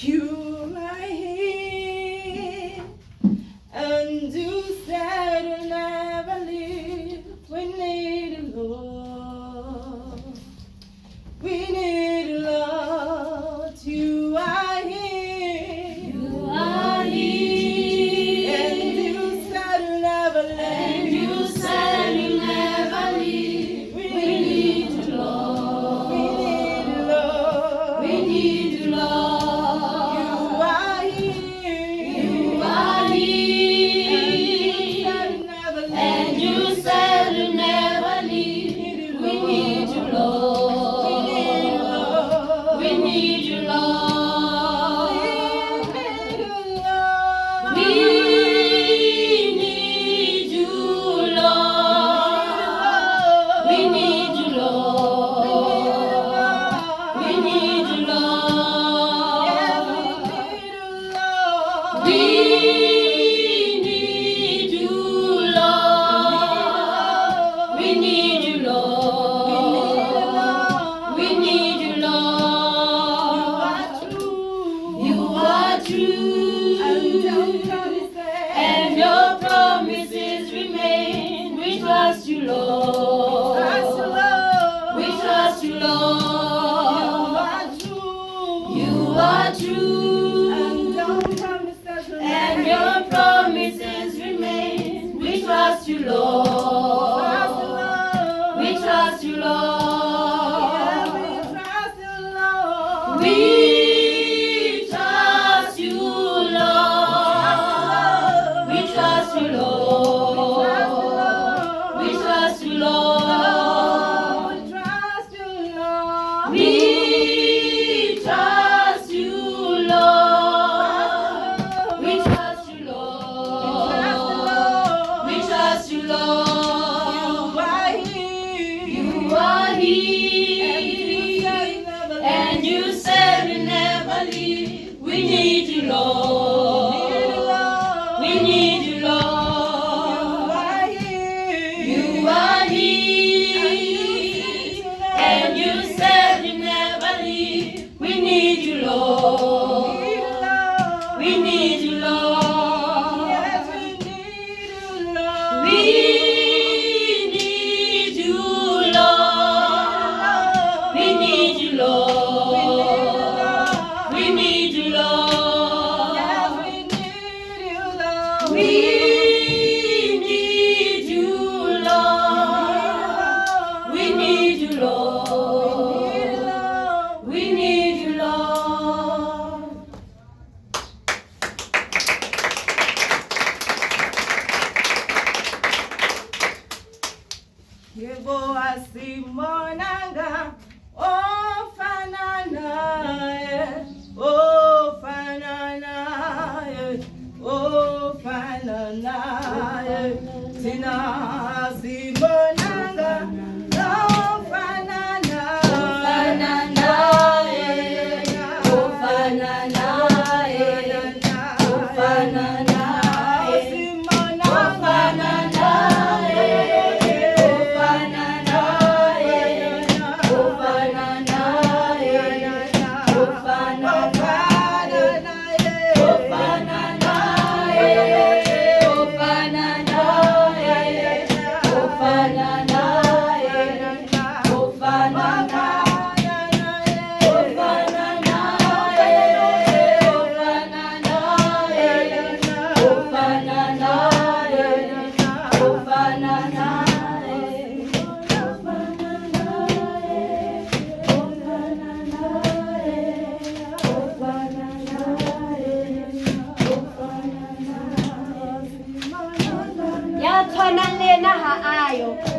You are here, and you said you'll never leave. We need you, Lord. We need you, Lord. You are here. You are here. And you said you'll never leave. And you said you'll never leave. We need you, Lord. We need you, Lord. We need you, Lord. You are here. You are here. And you said you'll never leave. We need you, Lord. We need you, Lord. We need you, Lord. We need you, Lord. We need you, Lord. We need you, Lord. We need you, Lord. We need you, Lord. You are true, and your promises remain. We trust you, Lord. We trust you, Lord. You are true, and your promises remain. We trust you, Lord. We trust you, Lord. We trust you, Lord. We trust you, Lord. We trust you, Lord. We trust you, Lord. We trust you, Lord. We trust you, Lord. You are here, and you said you never leave. We need you, Lord. We need you, Lord. You are here, and you said you never leave. We need you, Lord. We need you, Lord. We need you, Lord. We need you, Lord. We need you, Lord. We need you, Lord. We need you, Lord. We need you, Lord. Yebo asimonanga ofana naye, ofana naye, ofana naye. Thina asimonanga ofana naye, Ofana naye, ofana naye, ofana naye, ofana naye, ofana naye, ofana naye, ofana naye, ofana naye, ofana naye, ofana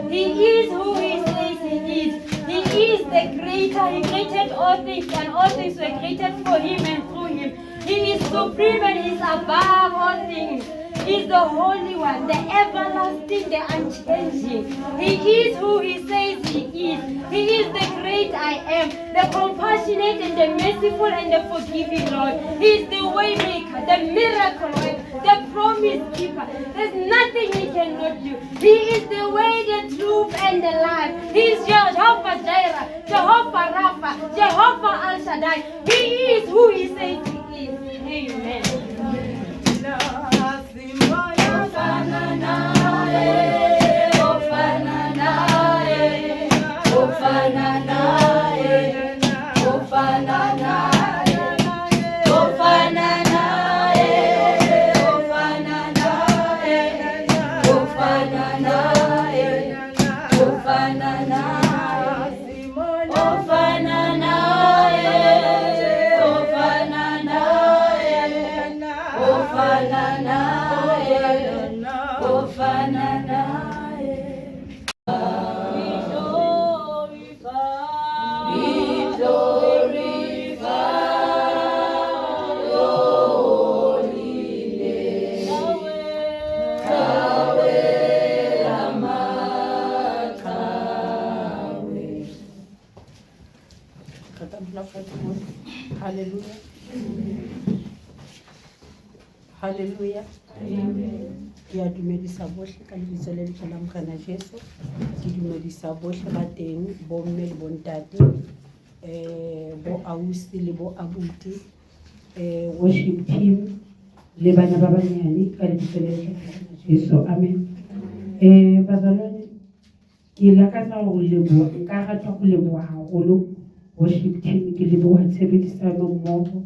He is who he says he is. He is the creator. He created all things, and all things were created for him and through him. He is supreme and he is above all things. He is the Holy One, the everlasting, the unchanging. He is who he says he is. He is the great I am, the compassionate and the merciful and the forgiving Lord. He is the way maker, the miracle worker, the promise keeper. There's nothing he cannot do. He is the way, the truth, and the life. He is Jehovah Jireh, Jehovah Rapha, Jehovah Al Shaddai. He is who he says he is. ofana naye, ofana naye, ofana naye, ofana naye, ofana naye, ofana naye, ofana naye, ofana naye, ofana naye, ofana naye. Be glorified, be glorified, your holy name. Yahweh, Mama Mathapelo. Hallelujah. Hallelujah. Ke a dumedisa bohle ka lebitso le letle la Morena Jesu. Ke dumedisa bohle ba teng, bo mme le bo ntate, bo ausi le bo abuti, worship team le bana ba banyane ka lebitso le letle la Morena Jesu. Amen. Bazalwane, ke lakatsa ho leboha, nka rata ho leboha haholo worship team, ke leboha tshebedisano mmoho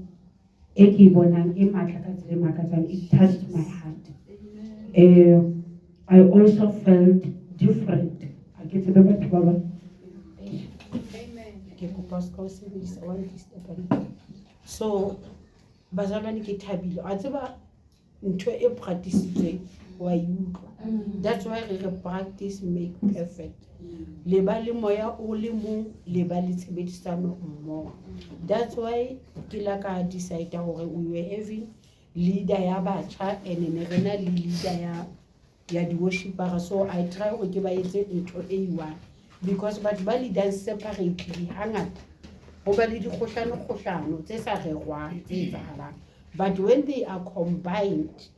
e ke bonang e matla ka tsela e makatsang. It touched my heart. I also felt different. I get to remember Baba. So, bazalwane ke thabile. A tseba ntho e practice wa utlwa. That's why we practice make perfect. Le ba le moya o le mong, le ba le tshebedisano mmoho. That's why ke la ka decide hore we were having leader ya batjha and rena le leader ya di worshipper. So I try ho ke ba etse ntho e one because batho ba leader separately hangata ho ba le dikgohlano tse sa rerwang tse etsahalang, but when they are combined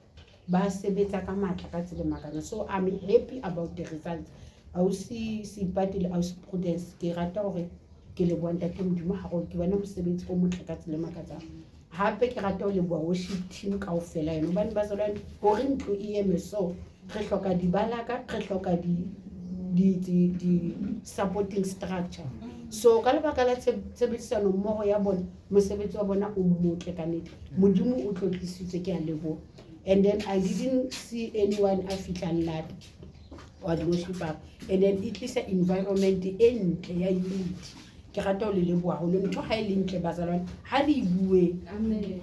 ba sebetsa ka matla ka tsela makana. So I'm happy about the results. Ausi Sipati le ausi Prudence ke rata hore ke le bona ke modimo haholo, ke bona mosebetsi o motle ka tsela makana. Hape ke rata ho leboha worship team kaofela eno bana ba zolwane hore ntlo e eme so re hloka dibalaka, re hloka di supporting structure. So ka lebaka la tshebedisano mmoho ya bona, mosebetsi wa bona o motle ka nnete, modimo o tlotlisitswe, ke a leboha. And then I didn't see anyone a fitlang late or the worshiper, and then it is an environment in ya unity. Ke rata ho le leboha ho le ntho ha e le ntle bazalwane ha re bue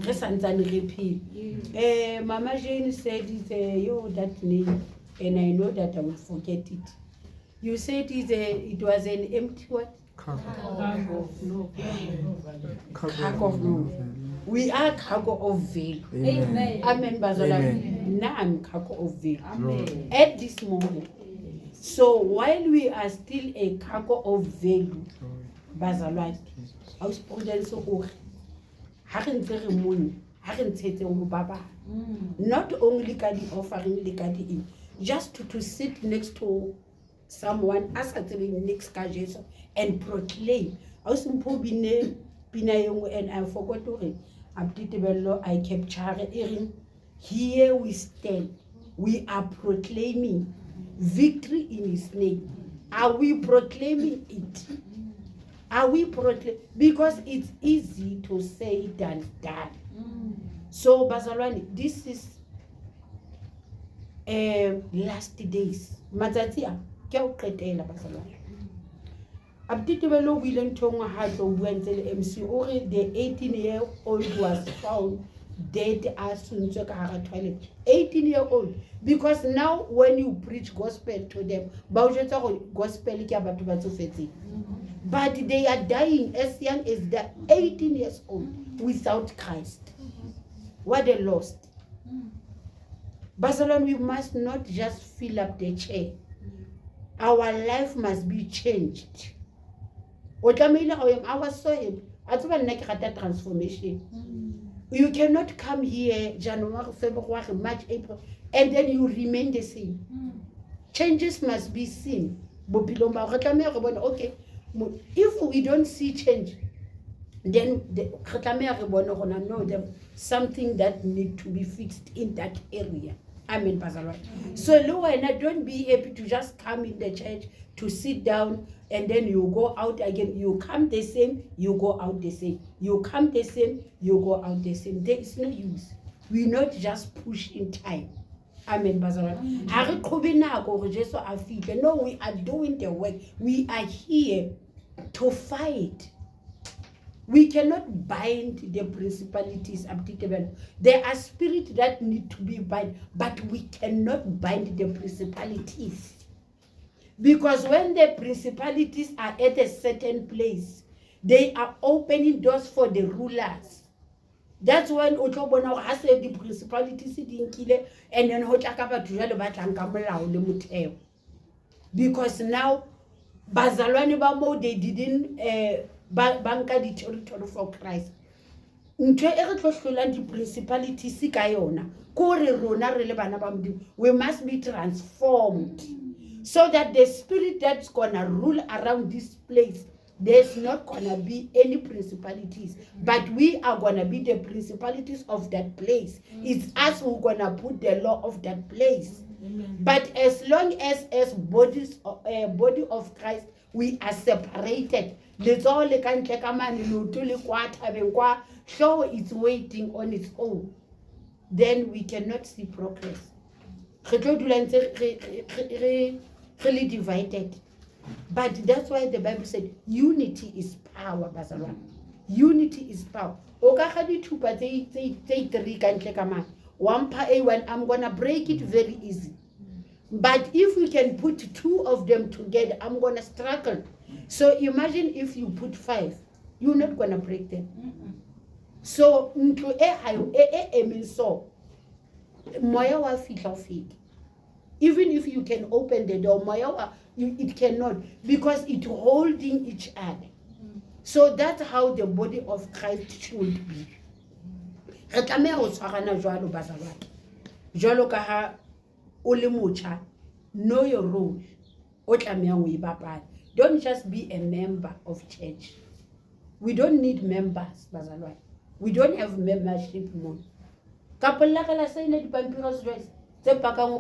re santsane re phele. Mama Jane said that name and I know that I will forget it. You said it was an empty what? Cargo of no. We are cargo of veil. Amen. Amen. Bazalwane. Now I'm cargo of veil. Amen. At this moment. So while we are still a cargo of veil, bazalwane, aus prudence o ha re ntse re mone, ha re ntshetse ho baba. Not only ka di offering le ka di just to sit next to someone as a next ka Jesu and proclaim. Aus mpho bine pina yengwe, and I forgot to read. Abditebello I capture erin. Here we stand. We are proclaiming victory in his name. Are we proclaiming it? Are we proclaiming? Because it's easy to say than done. So bazalwane, this is last days. Matsatsi a ke o qetela bazalwane. Abditebello o ile nthong ha tlo bua ntse le MC o re the 18-year-old was found dead as suntswe ka hara toilet. 18-year-old, because now when you preach gospel to them ba o jwetsa go gospel ke a batho ba tsofetseng, but they are dying as young as that 18 years old without Christ. What a loss. Barcelona, we must not just fill up the chair. Our life must be changed. I was so happy. I thought I transformation. You cannot come here January, February, March, April, and then you remain the same. Changes must be seen. Okay, if we don't see change, then know them something that need to be fixed in that area. Amen, Bazalwane. So Luana, don't be happy to just come in the church, to sit down, and then you go out again. You come the same, you go out the same. You come the same, you go out the same. There is no use. We not just push in time. Amen, Bazalwane. No, we are doing the work. We are here to fight. We cannot bind the principalities. There are spirits that need to be bound, but we cannot bind the principalities. Because when the principalities are at a certain place, they are opening doors for the rulers. That's when Otobona has said the principalities in Kile, and then Hochakaba to Muteo. Because now, Bazalwane Bamo, they didn't banka the territory for Christ. The principalities, we must be transformed so that the spirit that's gonna rule around this place, there's not gonna be any principalities, but we are gonna be the principalities of that place. It's us who gonna put the law of that place. Amen. But as long as body of Christ, we are separated. Show it's waiting on its own. Then we cannot see progress. Really divided. But that's why the Bible said unity is power, Bazalwane. Unity is power. I'm gonna break it very easy. But if we can put 2 of them together, I'm gonna struggle. So imagine if you put 5, you're not gonna break them. So even if you can open the door, it cannot, because it's holding each other. So that's how the body of Christ should be. Know your role. Don't just be a member of church. We don't need members, Bazalwane. We don't have membership mode.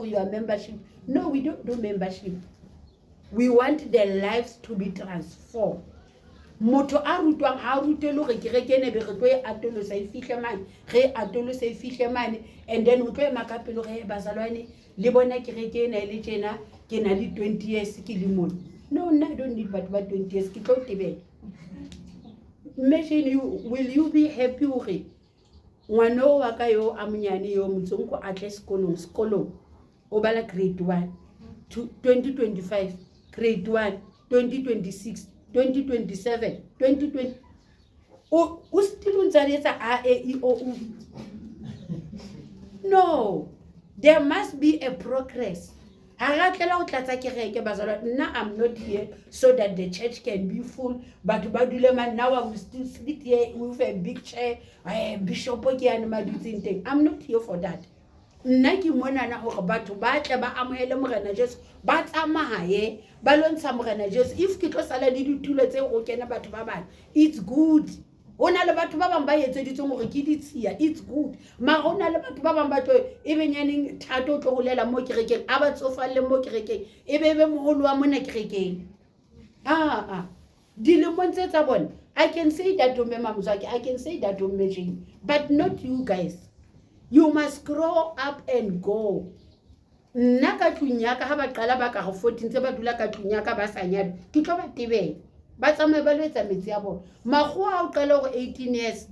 Your membership. No, we don't do membership. We want their lives to be transformed. Moto a rutwang ha rutelo re kerekene be re tlo e atolosa e fihle mane re atolosa e fihle mane, and then o tlo e makapelo re Bazalwane le bona kereke ena ile tjena ke na le 20 years ke le mona. No, I don't need but 20 years ke tlo tebela. Imagine will you be happy hore ngwana wa ka yo a monyane yo motsonko a tle sekolong o bala grade 1 2025, grade 1 2026, 2027, 2020 o still untsaletsa a e o u? No, there must be a progress. I'm not here so that the church can be full, but now I will still sit here with a big chair, bishop. I'm not here for that. It's good. It's good. I can say that to Mama, I can say that to Mejin, but not you guys. You must grow up and go. Naka tunyaka haba kalaba ka 14 seba dula ka tunyaka ba sanyana ke tlo ba tebela ba tsamaye ba lwetsa metsi a bona magwa o qala go 18 years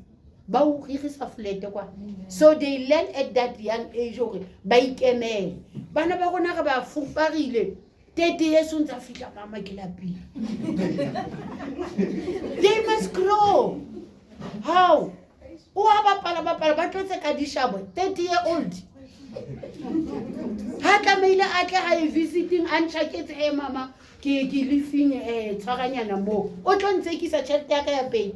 ba o khirisa flat kwa. So they learn at that young age gore ba ikemele bana ba gona ga ba fuparile 30 years untsa fika mama ke lapile. They must grow. How? Ba 30-year-old. Hata maile atle ha visiting unchecked hey mama ke living tshwaranyana mo o tlo ntsekisa tšhelete ya ka ya pay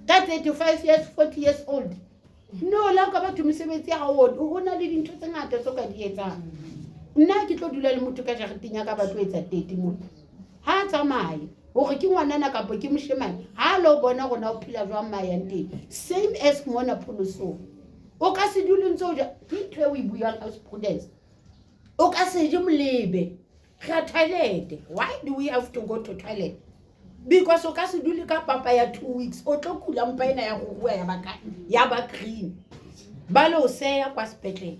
ka 35 years 40 years old. No, la ka batho mesebetsi ya hao o na le dintho tse ngata tso ka di etsang. Nna ke tlo dula le motho ka jareteng ya ka batho etsa 30 mo ha tsamaye hore ke ngwanana ka bo ke moshemane ha lo bona gona o phila jwa mayang teng, same as mona pholoso. o ka se dule ntse o ja ke ntho e o e buang as prudence o ka se je molebe ga toilet. Why do we have to go to toilet? Because o ka se dule ka papa ya 2 weeks o tlo kula mpa ena ya go bua ya ba green ba lo seya kwa sepetlele.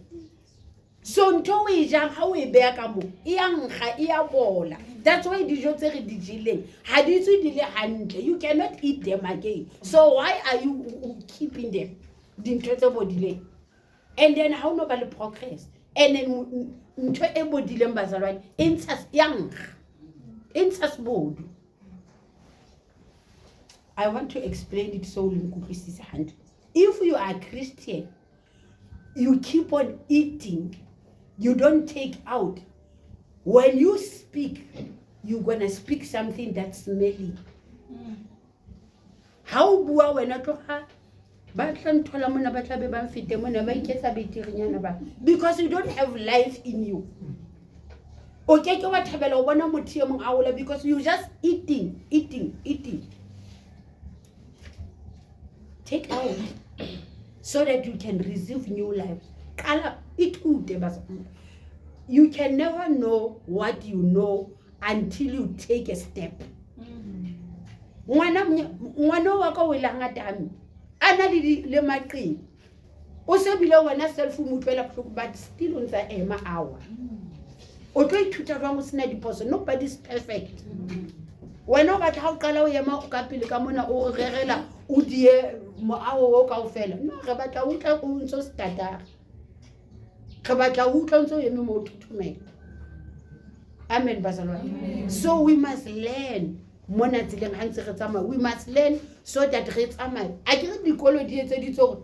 So ntho o e jang ha o e beya ka mo e ya nkga e ya bola. That's why dijo tse re di jileng ha di tswe di le hantle. You cannot eat them again. So why are you keeping them? Dintho tse bodileng. And then how no ba le progress. And then ntho e bodileng bazalwane e ntsha ya nkga e ntsha sebodu. I want to explain it so if you are a Christian, you keep on eating, you don't take out. When you speak, you're going to speak something that's smelly. How bua wena tloga ba tla nthola mona ba tla be ba mfite mona ba iketsa beterinyana ba because you don't have life in you. Okay, ke wa thabela o bona motho e mong a ola because you just eating. Take out so that you can receive new life. You can never know what you know until you take a step. Ngwana wa ka o ila ngata ana le maqini o se bile wena self mutwela but still on the ema hour o tlo ithuta jwang o sena diposo. Nobody's perfect. Wena o batla o qala o ema o ka pele ka mona o regela o die moaho o kaofela no re batla o tla o ntso starter re batla o tla ntso eme mo thuthumela. Amen bazalwane. So we must learn mona tseleng ha ntse re tsamaya. We must learn so that re tsamaya a ke re dikolo di etse ditso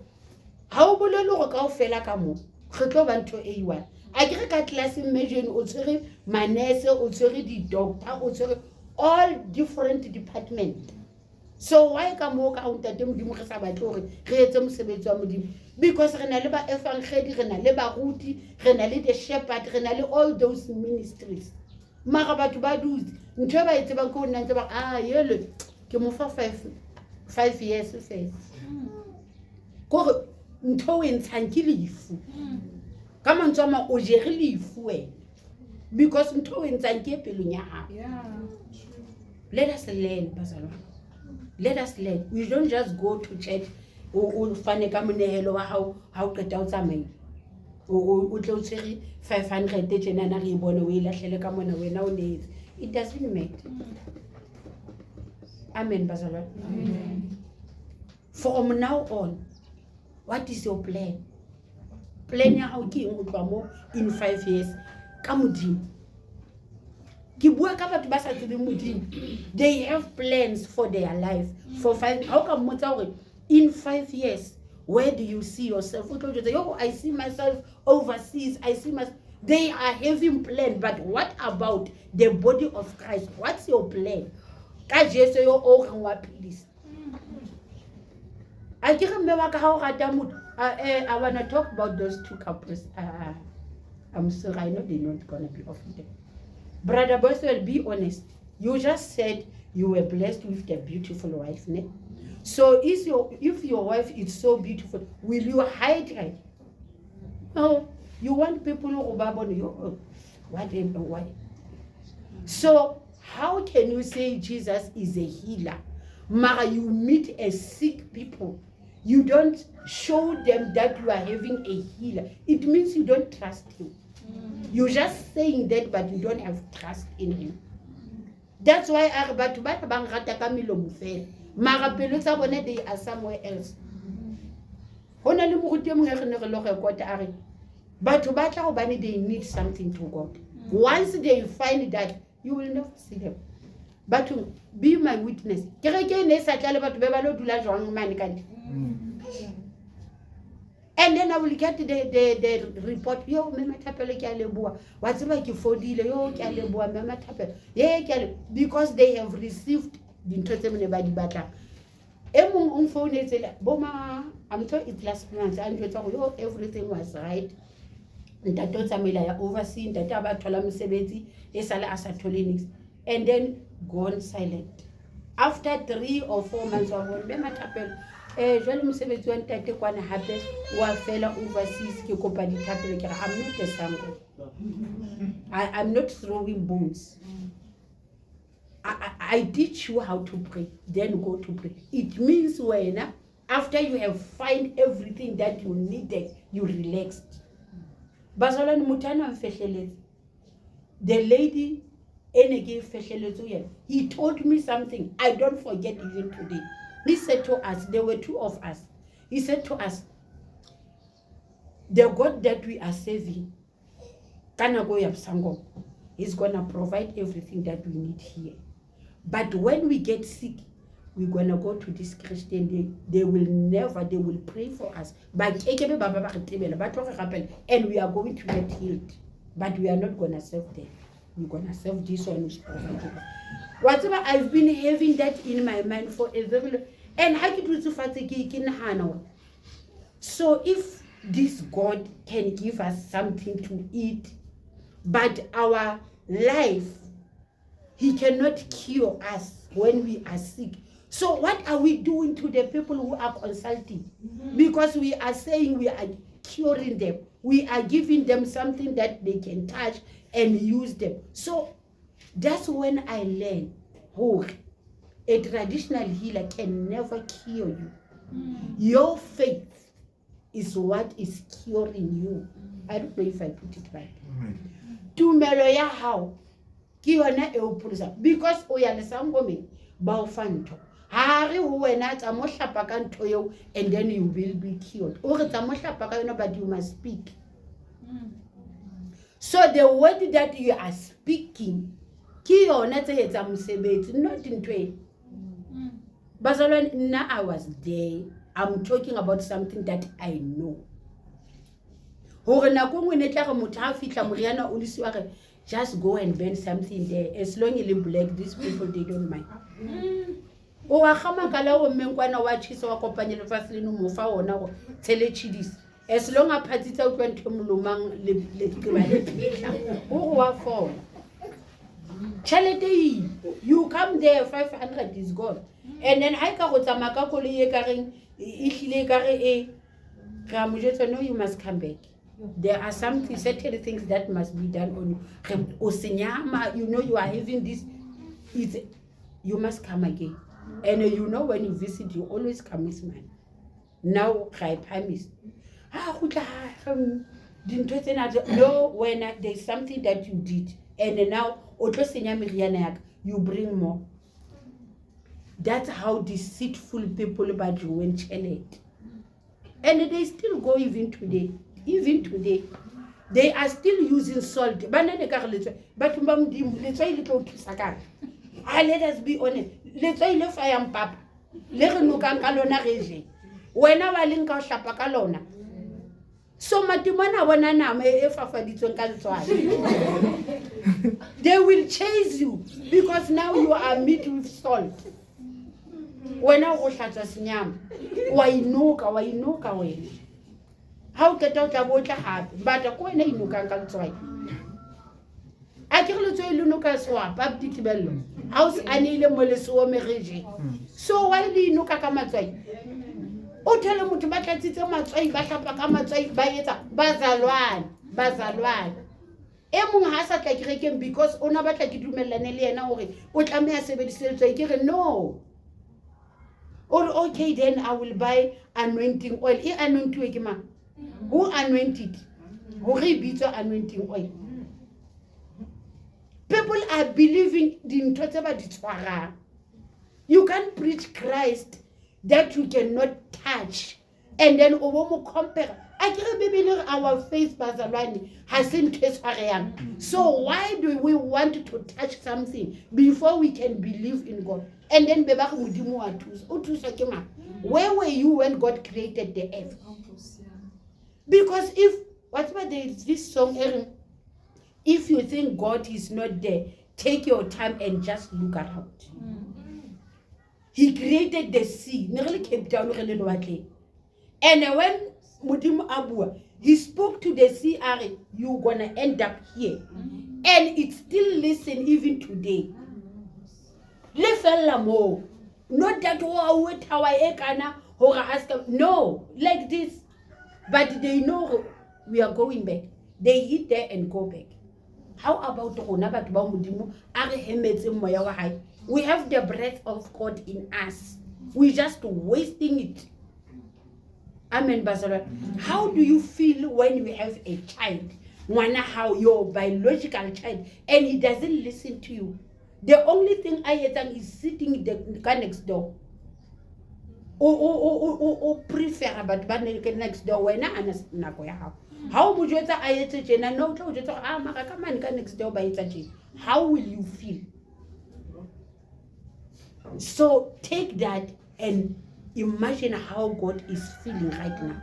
ha o bolele go kaofela ka mo re tlo ba ntho e iwa a ke re ka class imagine o tshwere manese o tshwere di doctor o tshwere all different department. So why ka mo ka untate modimo re sa batle hore re etse mosebetsi wa modimo because re na le ba evangeli re na le ba ruti re na le the shepherd re na le all those ministries. Mara batho ba dutse ntho ba etse ba go nna ntse ba yele ke mo fa 5 years first go ntho e ntshang ke lefu ka mantswe ma o jere lefu wena because ntho e ntshang ke pelong ya hao. Let us learn bazalwane. Let us learn. We don't just go to church o fane ka monehelo wa hao ha o qeta o tsamaya o tlo tsere 500 tjena na re bone o ilahlele ka mona wena o netse. It doesn't matter. Amen bazalwane. Amen. From now on, what is your plan? Plan ya hao ke eng o tloa mo in 5 years ka modimo. Ki bua ka batho ba sa tsebeng modimo. They have plans for their life for 5. How come motsa hore in 5 years where do you see yourself? I see myself overseas. I see myself. They are having plan, but what about the body of Christ? What's your plan? Ka Jesu yo o reng wa please. I want to talk about those two couples. I'm sorry, I know they're not going to be offended. Brother Boswell, be honest. You just said you were blessed with a beautiful wife. Ne? So if your wife is so beautiful, will you hide her? No. You want people who babble you. Why? So how can you say Jesus is a healer? Mara, you meet a sick people. You don't show them that you are having a healer. It means you don't trust him. You're just saying that, but you don't have trust in him. That's why they are somewhere else. But they need something to God. Once they find that, you will never see them. But to be my witness. And then I will get the report. Yo, Mama Mathapelo ke a leboha. Wa tseba ke fodile yo ke a leboha Mama Mathapelo. Because they have received dintho tse mone ba di batlang. Emong on phone etsela boma I'm told it last month and you talk yo everything was right. Ntate o tsamaila ya oversee ntate ba thola mosebetsi e sala a sa thole nix and then gone silent. after 3 or 4 months wa bone Mama Mathapelo jwale mosebetsi wa ntate kwana hape wa fela overseas ke kopa dithapelo ke re I'm not a sango. I'm not throwing bones. I teach you how to pray, then go to pray. It means when after you have find everything that you needed, you relaxed. Bazalwane mutana mfehleletse. The lady he told me something I don't forget even today. He said to us, there were 2 of us. He said to us, the God that we are serving, He's gonna provide everything that we need here. But when we get sick, we're gonna go to this Christian. They will pray for us. But and we are going to get healed. But we are not gonna serve them. We're gonna serve this one who's providing. Whatever I've been having that in my mind for a very long, and so if this God can give us something to eat, but our life, He cannot cure us when we are sick. So what are we doing to the people who are consulting? Because we are saying we are curing them. We are giving them something that they can touch and use them. So that's when I learned, a traditional healer can never cure you. Your faith is what is curing you. I don't know if I put it right. Tumelo ya hao ki yona e o pulisa because o ya lesangome ba o fa ntho. Ha re ho wena tsa mo hlapa ka ntho eo and then you will be cured. O re tsa mo hlapa ka yona but you must speak. So the word that you are speaking ki yona tse etsa mosebetsi not ntho e. Bazalwane nna I was there. I'm talking about something that I know. Hore nako ngwe ne tla re motho ha fihla moriana o lisiwa re just go and burn something there as long as it's black these people they don't mind. O wa khama kala o menkwana wa tshisa wa kopanya le fasileno mo fa ona go tshele chidis as long as phatsitsa o twa ntho molomang le tleba le phihla o wa fola chalete you come there 500 is gone and then ha ka go tsamaka ko le ye ka reng e hlile ka re e ka mo jetsa no you must come back. There are certain things that must be done on you. You know you are having this. You must come again. And you know when you visit, you always come with man. Now I promise. No, when there's something that you did, and now you bring more. That's how deceitful people but you went challenged. And they still go even today. Even today, they are still using salt. But let us be honest. Let's say le fire papa. Le re no ka kalona reje. Wena wa leng ka hlapa ka lona. So matimana bona na me e fafaditsweng ka letswalo. They will chase you because now you are meat with salt. Wena go hlatsa senyama. Wa inuka wena. How get out about your heart? But a coin ain't no can try. I can't tell you no can swap up the bello. House anile moleso merege. So why do you no kakamatsai? O tell him to back at it so much. I back up a kamatsai by it. Bazalwan. Emung has a like reckon because on about like you melanelli and now what I may say no. Or okay, then I will buy anointing oil. Here anointing. Who anointed? Who rebeats anointing oil? People are believing in whatever the you can't preach Christ that you cannot touch, and then Owomo compare. I can't believe our faith hasn't touched. So why do we want to touch something before we can believe in God? And then where were you when God created the earth? Because if whatever there is this song, if you think God is not there, take your time and just look around. He created the sea. And when Mudim Abua, he spoke to the sea, you're gonna end up here. And it still listen even today. Le fella mo. Not that what how I ekana or ask no, like this. But they know we are going back. They eat there and go back. How about we have the breath of God in us. We're just wasting it. Amen, Basara. How do you feel when you have a child? One how your biological child and he doesn't listen to you? The only thing I hear is sitting in the car next door. O prefer but next door when I how would you no next door by how will you feel? So take that and imagine how God is feeling right now.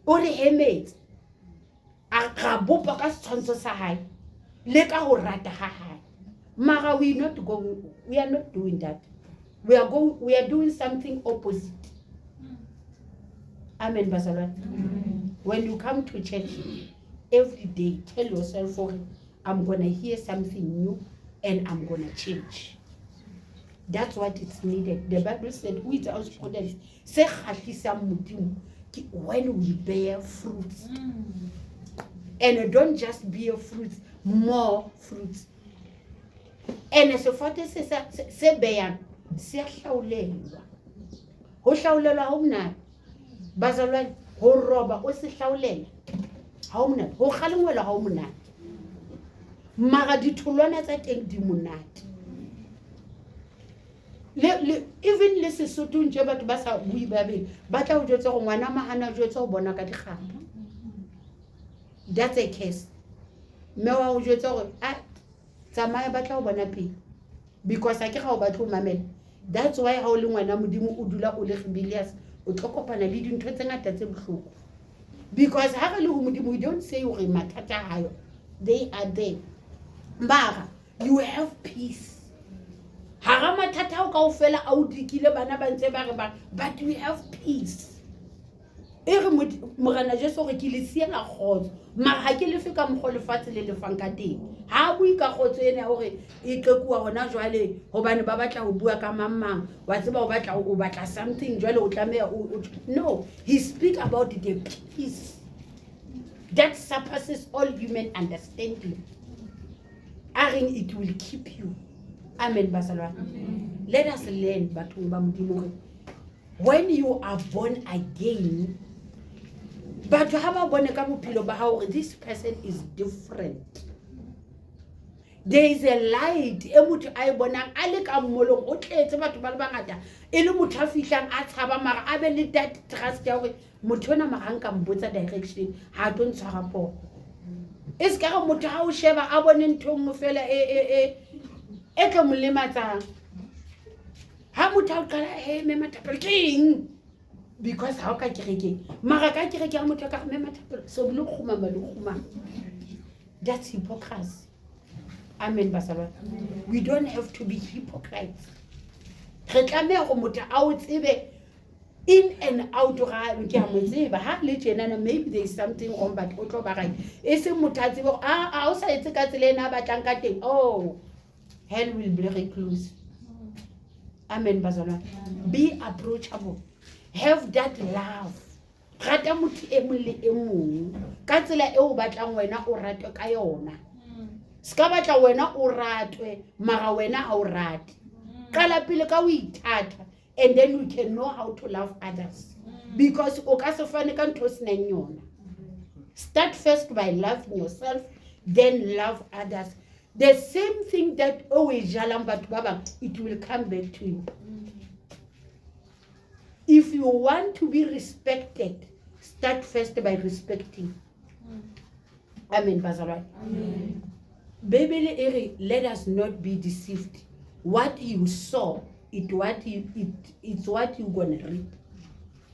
Only he made a bopa ka tshwantsho sa hae le ka ho rata ha hae. Mara we are not doing that. We are doing something opposite. Amen, Basala. When you come to church every day, tell yourself, I'm gonna hear something new and I'm gonna change. That's what is needed. The Bible said, without prudence, when we bear fruits. And don't just bear fruits, more fruits. And as a father says, say bear, say shaulelwa. Ho shaulelwa ha mna. Bazalwane ho roba o se shaulela. Ha mna. Ho kgalengwela ha mna. Mara ditholwana tsa teng di monate. Even le Sesotho nje batho ba sa bui ba be ba tla o jwetsa go ngwana mahana jwetsa o bona ka dikgapa. That's a case. Me wa o jwetsa gore tsamaya ba tla o bona pele because a ke ga o batla o mamela. That's why ha o le ngwana modimo o dula o le rebellious o tlokopana le dintho tse ngata tse bohloko. Because ha re le ho modimo we don't say hore mathata hayo, they are there. Mara you have peace. Hara mathata o kaofela a o dikile bana ba ntse ba re ba, but we have peace. Ere morena Jesu re ke le siela khotso mara ha ke le fe ka mogole fatshe le lefang ka teng ha bui ka khotso ene hore e tlekuwa hona jwale hobane ba batla ho bua ka mamang wa tseba o batla something jwale o tlameha no, he speak about the peace that surpasses all human understanding. It will keep you. Amen, Basalwa. Let us learn bathong ba modimo when you are born again. But this person is different. There is a light. That trust direction. It's ka motho ha o sheba a bone ntho ngwe fela e tlo molematsa ha motho a qala Mama Mathapelo because how ka kereke mara ka kereke ya motho ka Mama Mathapelo so blo khuma that's hypocrisy. Amen, Basala. We don't have to be hypocrites. Re tlameha go motho a o tsebe in and out ga ke a mo tseba ha le tjena maybe there is something wrong but o tlo ba right e se motho a tsebe o sa etse ka tsela ena ba tlang ka teng hell will be very close. Amen, Basala. Be approachable. Have that love. Rata motho e mong le e mong ka tsela e o batlang wena o ratwe ka yona. Ska batla wena o ratwe mara wena ha o rate. Kala pele ka o ithata and then we can know how to love others. Because o ka se fane ka ntho se nang yona. Start first by loving yourself, then love others. The same thing that always jalang batho ba bang, it will come back to you. If you want to be respected, start first by respecting. Amen, Pastor. Amen. Baby, let us not be deceived. What you sow, it's what you're gonna reap.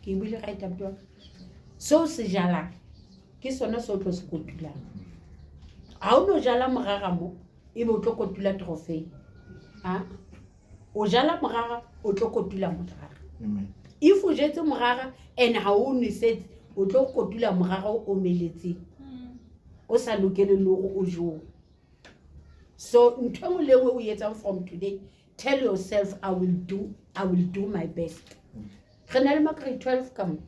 Can you write up there? So se jala, ke sona so tlo se kotula. Ha o no jala morara mo, e bo tlo kotula trophy. O jala morara, o tlo kotula morara. Amen. If o jetse morara and ha o nwesetsa, o tlo kotula morara o omeletse. O sa lokele le go o jo. So ntho le we o yetsa from today, tell yourself, I will do my best. Re na le ma grade 12 ka mo.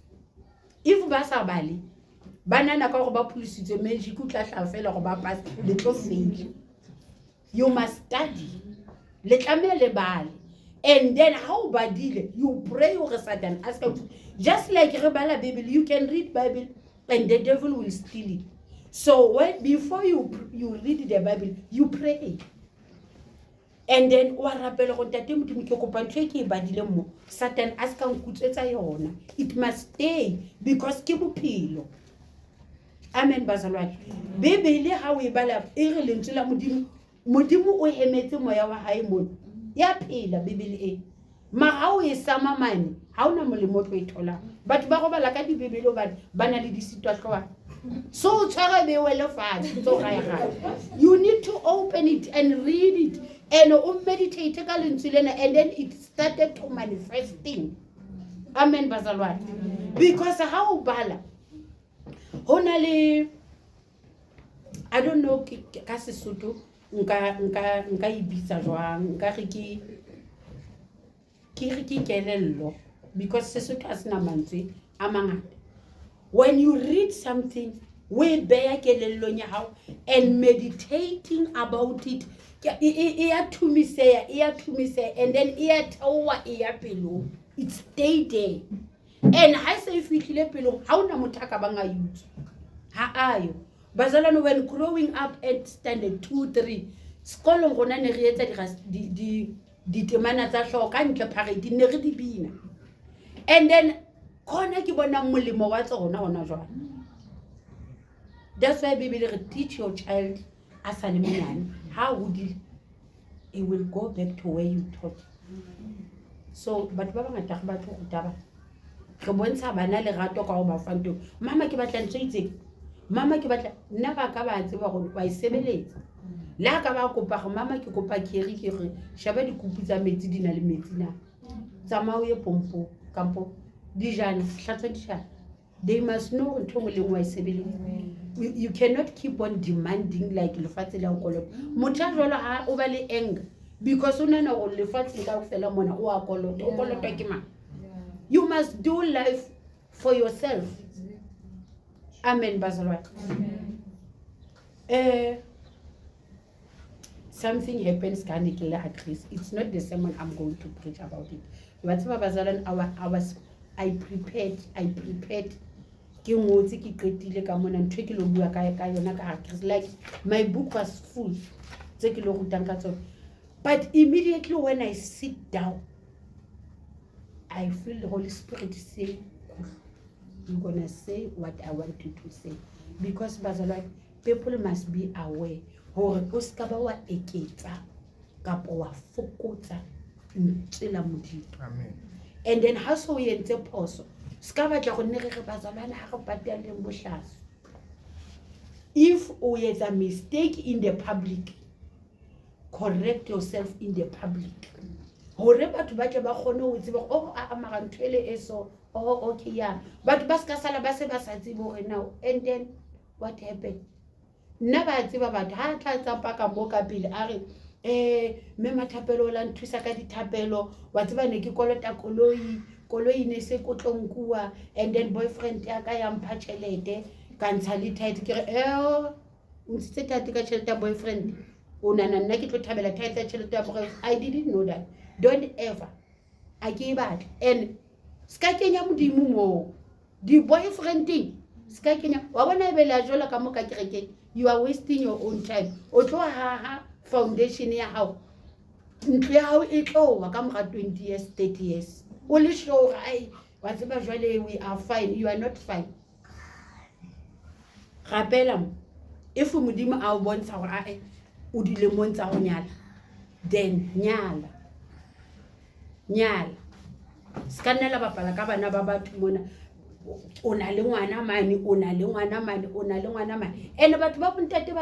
If ba sa bale, banana ka go ba pulisitse magic o tla tla fela go ba pass le tlo fail. You must study. Le tlamele le bale. And then how badile, you pray or Satan ask you. Just like re bala Bible, you can read Bible and the devil will steal it. So before you read the Bible, you pray. And then wa rapela go tate modimo ke kopa ntwe ke badile mo Satan a ska nkutsetsa yona. It must stay because ke bophelo. Amen bazalwane. Bebele ha o e bala e re lentswe la modimo o hemetse moya wa hae mo ya phela bebele e. Ma ha o e sama mane ha ona molemo tlo e thola. Batho ba go bala ka dibebele ba na le disitwa. So you need to open it and read it and meditate and then it started to manifesting. Amen bazalwane. Because how bala honale I don't know ka Sesotho nka ibitsa jwang nka re ke kelello because Sesotho asina mantswe a mangata. When you read something, we bear kelellong ya hao and meditating about it. To me say, and then it stay there. And I say if we kill pelo, how na mutaka banga youth? Ha ayo. Bazalano when growing up at standard 2, 3, skolo ngona ne re etsa di temana tsa hloka ntle parade ne re di bina. And then kona ke bona molemo wa tsona hona jwang. That's why Bible teach your child as an man how would it will go back to where you taught. So but ba bangata ba tlo gutaba re bontsha bana le rato ka go ba fanto mama ke batla ntse mama ke batla nna ba ka ba tseba go ba isebeletsa la ka ba kopa go mama ke kopa kere ke re shaba di kupu tsa metsi di na le metsi na tsamao ye pompo kampo dijana hlatsa dijana. They must know you cannot keep on demanding like lefatse la ukolo motho jolo ha o ba le anger because una na go lefatse ka fela mona o a kolota o kolota ke ma. You must do life for yourself. Amen bazalwane. Something happens canically at least. It's not the sermon I'm going to preach about it. Whatever bazalwane I prepared ke ngotse ke qetile ka mona ntwe ke lo bua ka yona ka like my book was full tse ke lo rutang ka tsona. But immediately when I sit down I feel the Holy Spirit say I'm gonna say what I want you to say because bazalwane people must be aware hore o ska ba wa eketsa kapo wa fokotsa ntsela modimo. Amen. And then ha so yentse phoso ska batla go nne re bazalwana ha go pateleng bohlaso. If o yetsa mistake in the public, correct yourself in the public. Hore batho ba tle ba gone o tsebe o a amara nthwele eso okay yeah but ba ska sala ba se ba sa tsebe hore now and then what happened. Nna ba tseba batho ha tla tsapa ka mo ka pele a re Mama Mathapelo la nthusa ka dithapelo wa tseba ne ke kolota koloi ne se ko tlonkua and then boyfriend ya ka ya mpha tšhelete ka ntsha le tight ke re o ntse tate ka tšhelete ya boyfriend o nana nna ke tlo thabela tight ya tšhelete ya boyfriend. I didn't know that. Don't ever a ke batla and ska kenya modimo mo di boyfriending ska kenya wa bona be la jola ka mo ka kereke. You are wasting your own time. O tlo ha foundation ya hao ntlo ya hao e tlo wa ka mora 20 years 30 years o le sure ai wa tseba jwale we are fine. You are not fine. Rapela if modimo a o bontsha gore a o dile montsa go nyala then nyala ska nela bapala ka bana ba batho mona o na le ngwana mane o na le ngwana mane ene batho ba bontate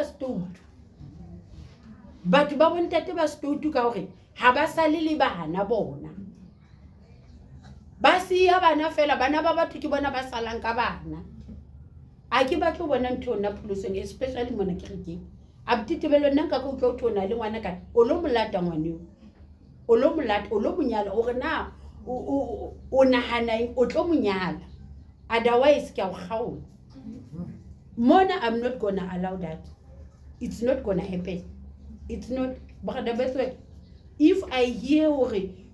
ba stoutu ka hore ha ba sale le bana bona ba siya bana fela bana ba batho ke bona ba salang ka bana a ke ba tlo bona ntho na pholosong especially mona kerekeng a botitebelo nna ka go tlo tona le ngwana ka o lo molata ngwaneo o lo molata o lo monyala o re na o nahana o tlo monyala otherwise ke a go gaola mona I'm not gonna allow that. It's not gonna happen. It's not. If I hear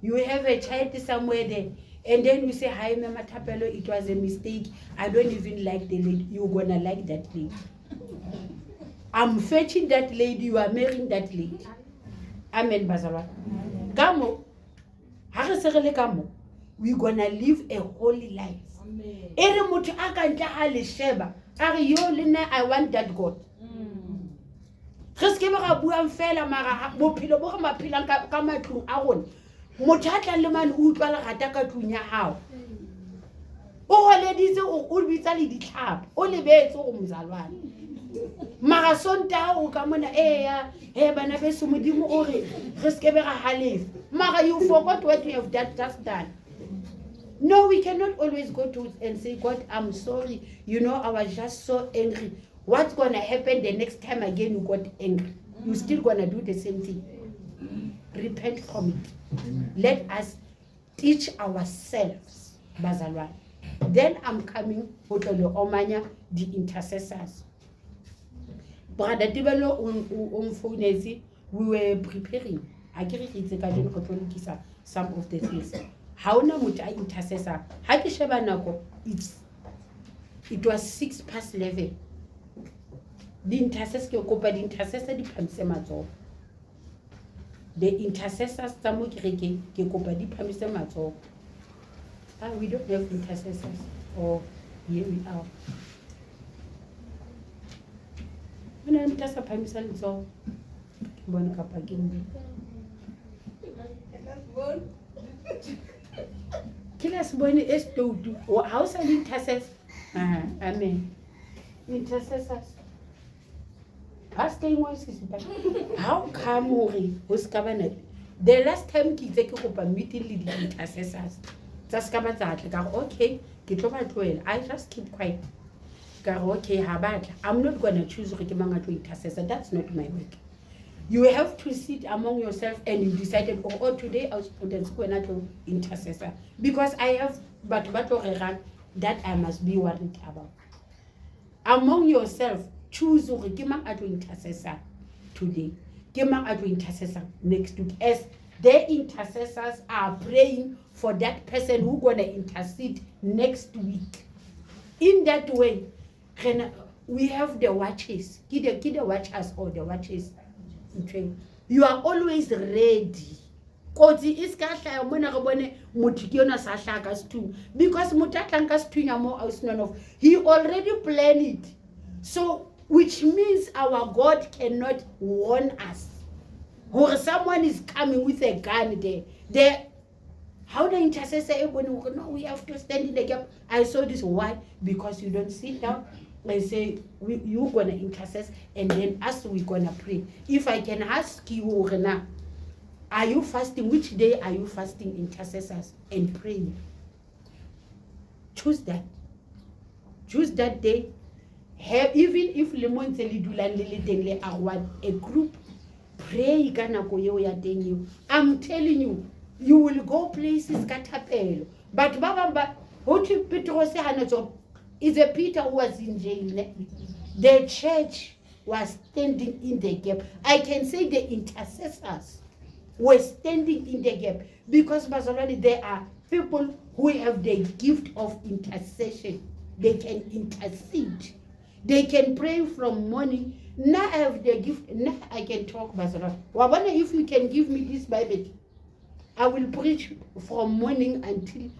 you have a child somewhere there and then you say, hi Mama Mathapelo, it was a mistake, I don't even like the lady, you're gonna like that lady. I'm fetching that lady, you are marrying that lady. Amen, Bazalwa. Kamo, kamo, we're gonna live a holy life. Ere motho a ka ntla a le sheba, a re yo le nna I want that God. Re se ke ba ga buang fela mara bophelo bo re maphilang ka matlong a rona. Motho a tlang le mane o utlwa lerata ka tlung ya hao. O holeditse o bitsa le ditlhapo, o lebetse go mzalwane. Mara sontaga o ka mona ya bana beso modimo o re re se ke be ga halefa. Mara you forgot what you have just done. No, we cannot always go to and say, God, I'm sorry. You know, I was just so angry. What's going to happen the next time again you got angry? You're still going to do the same thing. Repent from it. Amen. Let us teach ourselves, Bazalwa. Then I'm coming to the Omanya, the intercessors. Brother Tibelo, we were preparing. I can't some of the things. How na muta intercessor? How ke sheba nako? It was 11:06. The intercessors ke kopa the intercessor di phamise matsogo. The intercessors tsa mo kereke ke kopa di phamise matsogo. We don't have intercessors. Oh, here we are. When I'm just a phamise letsogo. Ke bona ka pakeng. Kilas bone is to do house and intercessors. Amen. Intercessors. Asking voice is back. How come who's cabinet? The last time ki take up a meeting with the intercessors. Just come at that. Okay, I just keep quiet. Okay, I'm not gonna choose to intercessor. That's not my work. You have to sit among yourself and you decided, today I was put in school to intercessor. Because I have but that I must be worried about. Among yourself, choose to intercessor today. Intercessor next week. As the intercessors are praying for that person who's gonna intercede next week. In that way, we have the watches. Kid watchers or the watches. You are always ready. Because he already planned it. So which means our God cannot warn us. Or someone is coming with a gun there. How the intercessor no, we have to stand in the gap. I saw this. Why? Because you don't sit down. I say, you're going to intercess, and then us, we're going to pray. If I can ask you, Rena, are you fasting? Which day are you fasting, intercessors, and praying? Choose that. Choose that day. Even if Lemon Telidulan are one, a group, pray. I'm telling you, you will go places, Katapelo. But Baba, what you Petro say, is a Peter who was in jail. The church was standing in the gap. I can say the intercessors were standing in the gap because there are people who have the gift of intercession. They can intercede. They can pray from morning. Now I have the gift. Now I can talk. Wabana, if you can give me this Bible, I will preach from morning until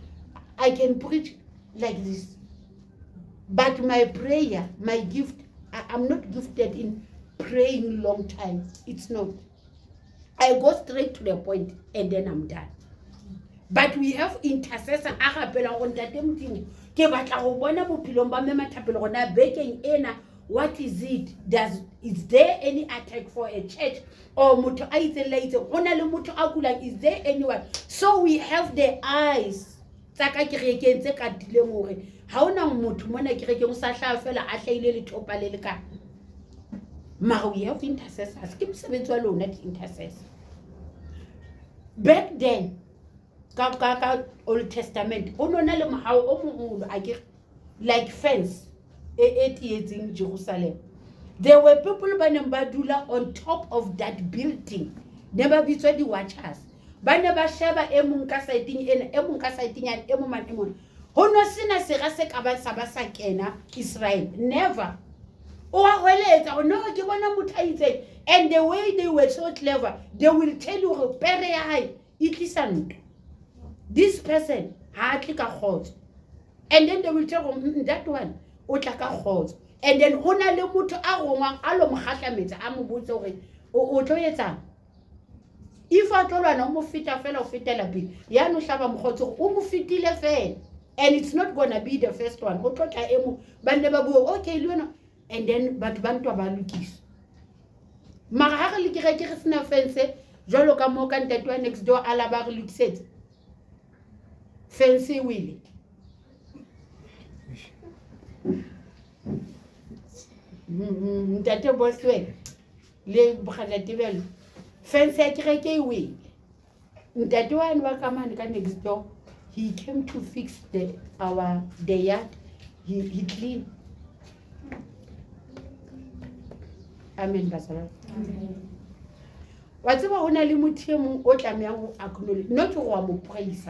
I can preach like this. But my prayer, my gift, I'm not gifted in praying long time. It's not. I go straight to the point and then I'm done. But we have intercessor. What is it? Is there any attack for a church? Or is there anyone? So we have the eyes. How na motho mona kerekeng sa hla fela a hlaile le thopa le leka ma we have intercessors ke mosebetsi wa lona di intercessors back then ka Old Testament o nona le mohao o moholo akere like fence e tietseng Jerusalem. There were people ba neng ba dula on top of that building, ne ba bitswa di-watchers. Ba ne ba sheba e mong ka saeteng ena, e mong ka saeteng yana, e mong man e mong. Ho no sena sera se ka ba sa kena Israel, never. O a hweletsa no ke bona motho a itseng, and the way they were so clever, they will tell you hore pere ya hae e tlisa ntwa. This person ha tle ka kgotso, and then they will tell you that one o tla ka kgotso. And then hona le motho a rongwang a lo mokgahlametsa a mo botse hore o tlo etsang. If a tolwana o mo feta fela o fetela pele ya no hlaba mkhotso o mo fitile fela, and it's not gonna be the first one o tlo tla emo ba ne ba bua okay le wena, and then batho ba ntwa ba lokisa. Mara ha re le ke sena fence jwalo ka mo ka ntatwa next door ala ba re lokisetse fence wile. Ntate Boswe le Mama Mathapelo fence ya kereke e wile. Ntate wa nwa ka mane ka next door, he came to fix the yard, he cleaned. Amen basala. Wa tseba hona le motho e mong o tlamehang ho acknowledge, not go wa mo praise,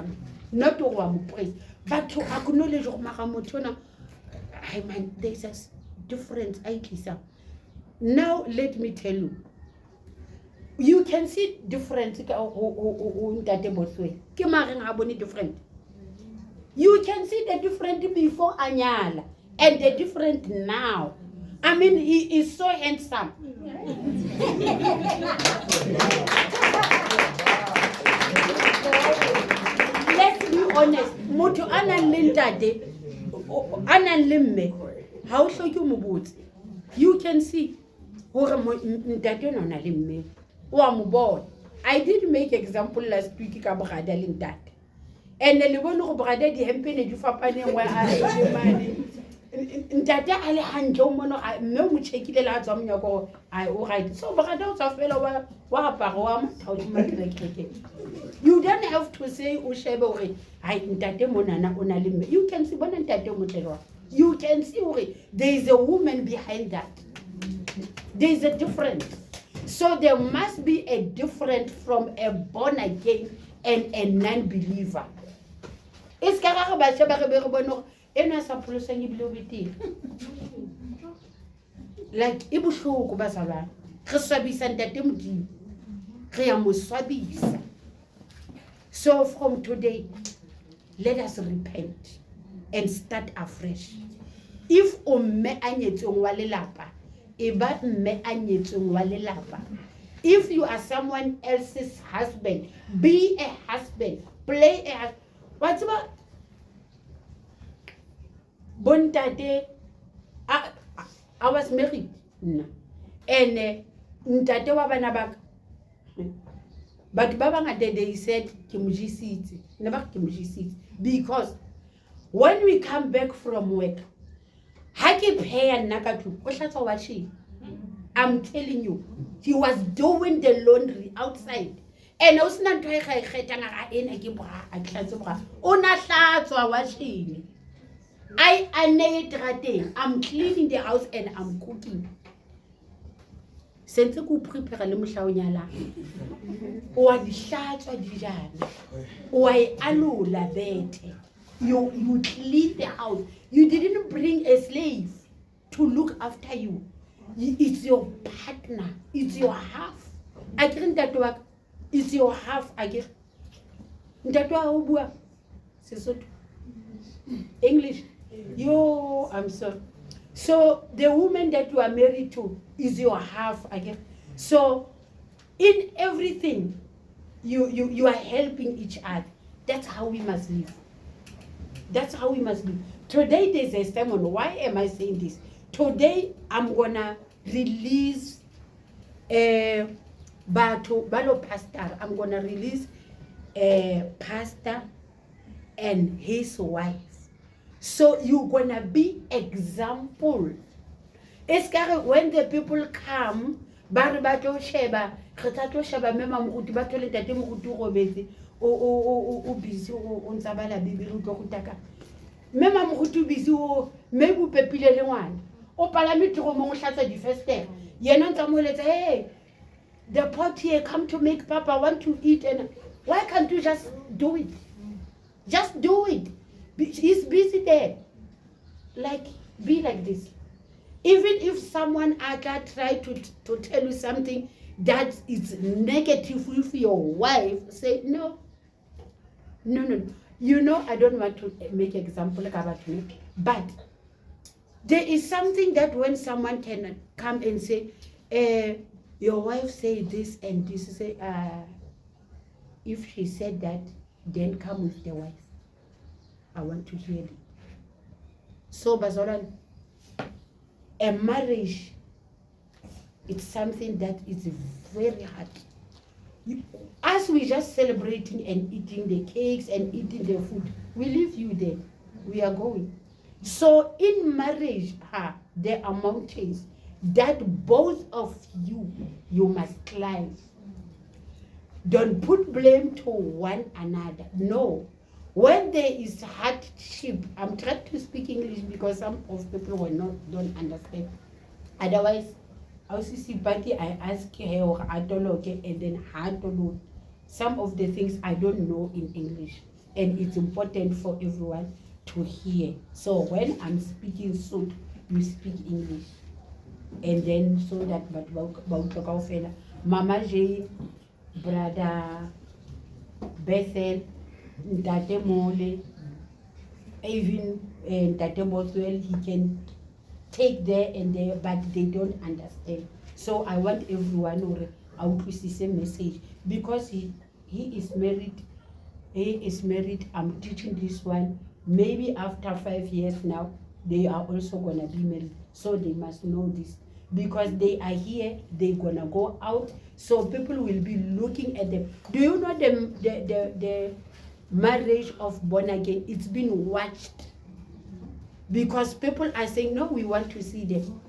not go wa mo praise, but to acknowledge go mara motho ona I mean there's a difference I tlisa. Now let me tell you, you can see difference ka o ntate Boswe ke mareng a bone different. You can see the different before anyala and the different now. I mean, he is so handsome. Let's be honest. Motho anan le ntate anan le mme ha o hloke mo botse. You can see hore ntate ona le mme o a mo bona. I did make example last week ka brother le ntate. And le bone go brother di hempene di fapane wa a mane. Ntate a le hantle o mona mme mo checkile la tswa monyako ai o right. So brother o tswa fela wa apara wa mathaudi matlekeke. You don't have to say o shebe hore ai ntate monana o na le mme. You can see bona ntate mo tlelwa. You can see hore there is a woman behind that. There is a difference. So there must be a difference from a born again and a non-believer. It's kara ba sheba re be re bona ena sa pholosa ni bile obeteng. Like e bohloko ba sa ba. Re swabisa ntate modimo. Re ya mo swabisa. So from today, let us repent and start afresh. If o mme a nyetseng wa lelapa, eba mme a nyetseng wa lelapa. If you are someone else's husband, be a husband, play a husband. What's about Bontate? I was married. No. And ntate wa bana ba but ba bangata they said ke mojisitse. Never ke mojisitse. Because when we come back from work, ha ke pheya nna ka tlu o hlatswa washing. I'm telling you, he was doing the laundry outside. And I was not trying to get washing. I'm cleaning the house and I'm cooking. Sense ku prepare le mohlaonyala. O a di hlatswa dijana. O a alula bete. You clean the house. You didn't bring a slave to look after you. It's your partner. It's your half. I can't that work. It's your half. I guess. English. Yo, I'm sorry. So the woman that you are married to is your half. I guess. So in everything, you are helping each other. That's how we must live. That's how we must live. Today there's a sermon. Why am I saying this? Today I'm gonna release Balo pastor. I'm gonna release a pastor and his wife. So you're gonna be example. It's when the people come, ba re ba tlo sheba re tla tlo sheba mme mamoruti ba thole ntate moruti o robetse o busy o ntsa bala bibele o tlo go taka mme mamoruti o busy o mme bo pepile le ngwana o palame tiro mo go hlatsa di-festere yena ntsa mo eletsa hey the pot here come to make papa want to eat and why can't you just do it? Just do it. He's busy there. Like, be like this. Even if someone other try to tell you something that is negative with your wife, say no. No. You know, I don't want to make example about me, but there is something that when someone can come and say, your wife say this and this, say, if she said that, then come with the wife. I want to hear it. So, Bazolan, a marriage, it's something that is very hard. As we just celebrating and eating the cakes and eating the food, we leave you there. We are going. So in marriage, there are mountains that both of you must climb. Don't put blame to one another. No. When there is hardship, I'm trying to speak English because some of people don't understand. Otherwise, I also see Patty, I ask her or Atoloke and then Hatolo. Some of the things I don't know in English. And it's important for everyone to hear. So when I'm speaking soon, you speak English. And then so that Mama Jane, Brother Bethel, Ntate Mole, even Ntate Boswell, he can take there and there, but they don't understand. So I want everyone to see the same message because he is married. He is married. I'm teaching this one. Maybe after 5 years now, they are also gonna be married. So they must know this because they are here. They're gonna go out. So people will be looking at them. Do you know the marriage of born again? It's been watched because people are saying no. We want to see them.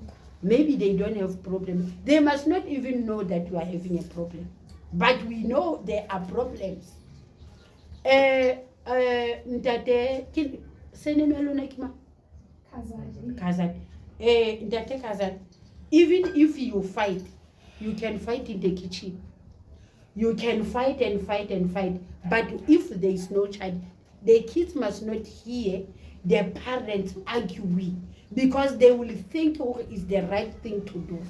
Maybe they don't have problems. They must not even know that you are having a problem. But we know there are problems. Ntate Kazan. Even if you fight, you can fight in the kitchen. You can fight and fight and fight. But if there is no child, the kids must not hear their parents arguing because they will think it's the right thing to do.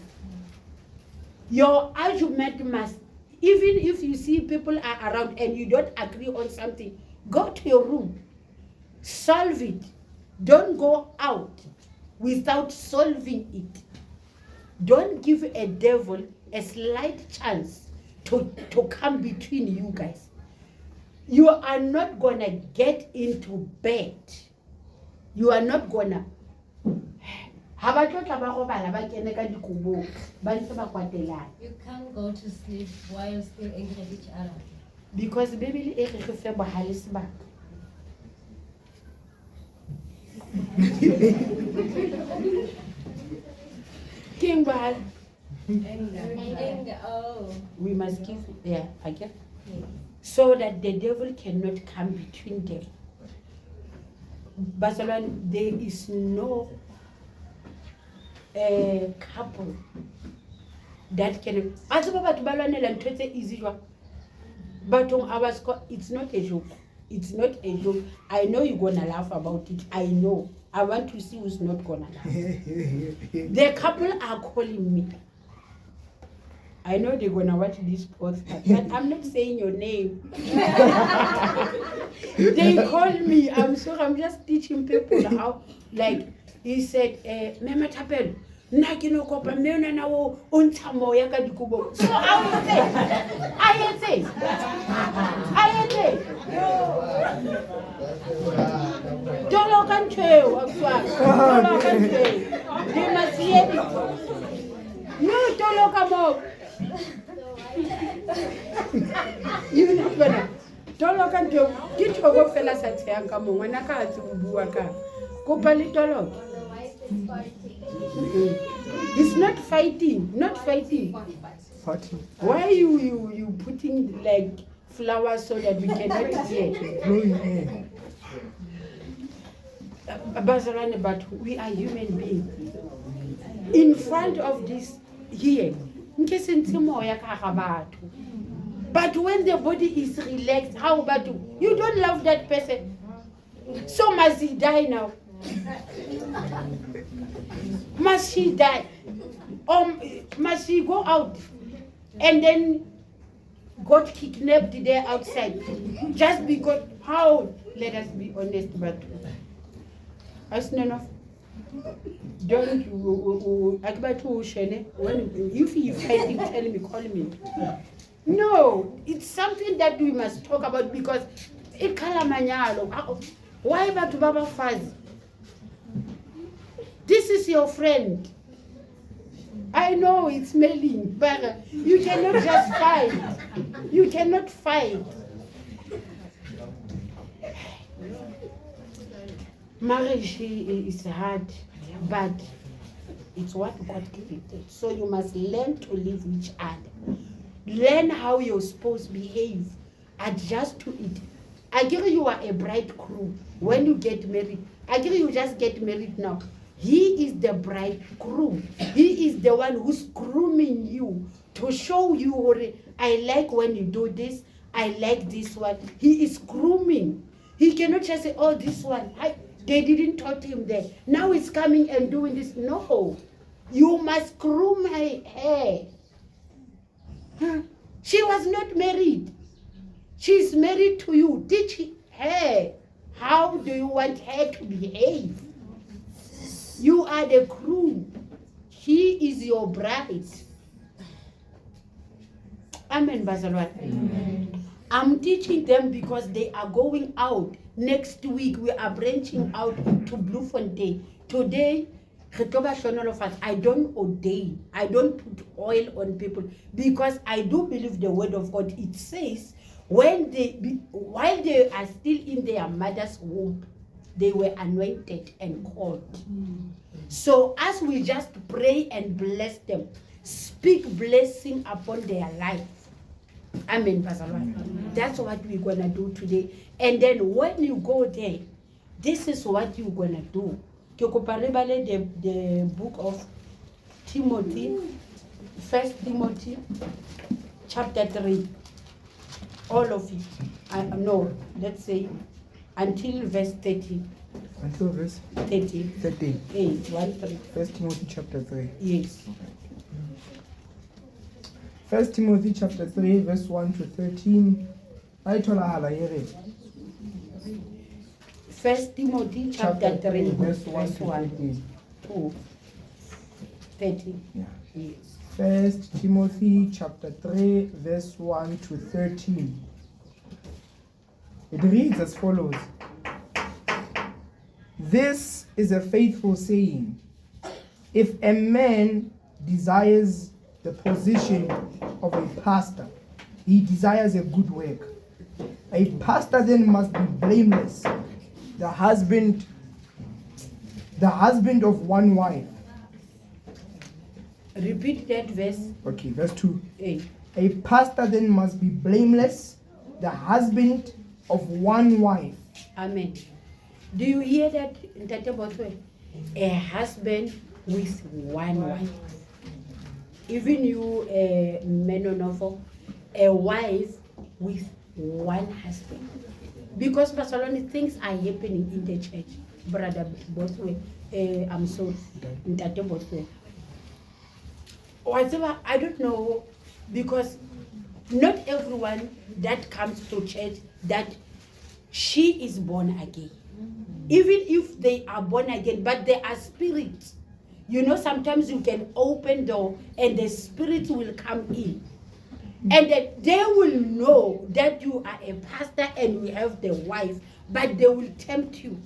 Your argument must, even if you see people are around and you don't agree on something, go to your room, solve it. Don't go out without solving it. Don't give a devil a slight chance to come between you guys. You are not gonna get into bed. You are not gonna. You can't go to sleep while still angry at each other. Because baby King Bahal. We must give again. So that the devil cannot come between them. Barcelona, there is no couple that can. But it's not a joke. It's not a joke. I know you're gonna laugh about it. I know. I want to see who's not gonna laugh. The couple are calling me. I know they're gonna watch this podcast, but I'm not saying your name. They call me. I'm sorry. I'm just teaching people how. Like he said, Mama Mathapelo. So I will say, they must hear it. No, don't look at more. Even if don't look at you. Get your fellas at Yankamo when I can't do a car. Go Palitolo. It's not fighting, not fighting. Why are you putting like flowers so that we cannot hear? Bazalwane, but we are human beings. In front of this here, but when the body is relaxed, how about you don't love that person? So must he die now? Must she die? Or must she go out and then got kidnapped there outside? Just because, how? Let us be honest, but as none of don't when if you fighting, tell me, call me. No, it's something that we must talk about because why but Baba Faz? This is your friend. I know it's smelling, but you cannot just fight. You cannot fight. Marriage is hard, but it's what God created. So you must learn to live with each other. Learn how you're supposed to behave. Adjust to it. I agree you are a bridegroom when you get married. I agree you just get married now. He is the bridegroom. He is the one who's grooming you to show you, I like when you do this. I like this one. He is grooming. He cannot just say, oh, this one. They didn't taught him that. Now he's coming and doing this. No. You must groom her. She was not married. She's married to you. Teach her. How do you want her to behave? You are the groom. He is your bride. Amen, Bazalwane. I'm teaching them because they are going out. Next week, we are branching out to Bloemfontein. Today, I don't ordain. I don't put oil on people because I do believe the word of God. It says, while they are still in their mother's womb, they were anointed and called. So as we just pray and bless them, speak blessing upon their life. Amen, Pastor Lord. That's what we're going to do today. And then when you go there, this is what you're going to do. The book of Timothy, 1 Timothy, chapter 3. All of it. No, let's say until verse 13. Until verse 13. 13. 8, 1, 3. 1 Timothy chapter 3. Yes. 1 Timothy chapter 3, verse 1 to 13. I told her 1 Timothy chapter 3, verse 1 to 2, 13. Yeah. Yes. 1 Timothy chapter 3, verse 1 to 13. It reads as follows. This is a faithful saying. If a man desires the position of a pastor, he desires a good work. A pastor then must be blameless, the husband of one wife. Repeat that verse. Okay, verse 2. 8. A pastor then must be blameless, the husband of one wife. Amen. Do you hear that? A husband with one wife. Even you, Menonovo, a wife with one husband. Because Barcelona, things are happening in the church, brother, both way. I'm sorry, both way. Whatever, I don't know, because not everyone that comes to church that she is born again. Even if they are born again, but they are spirits. You know, sometimes you can open door and the spirit will come in. And then they will know that you are a pastor and we have the wife, but they will tempt you.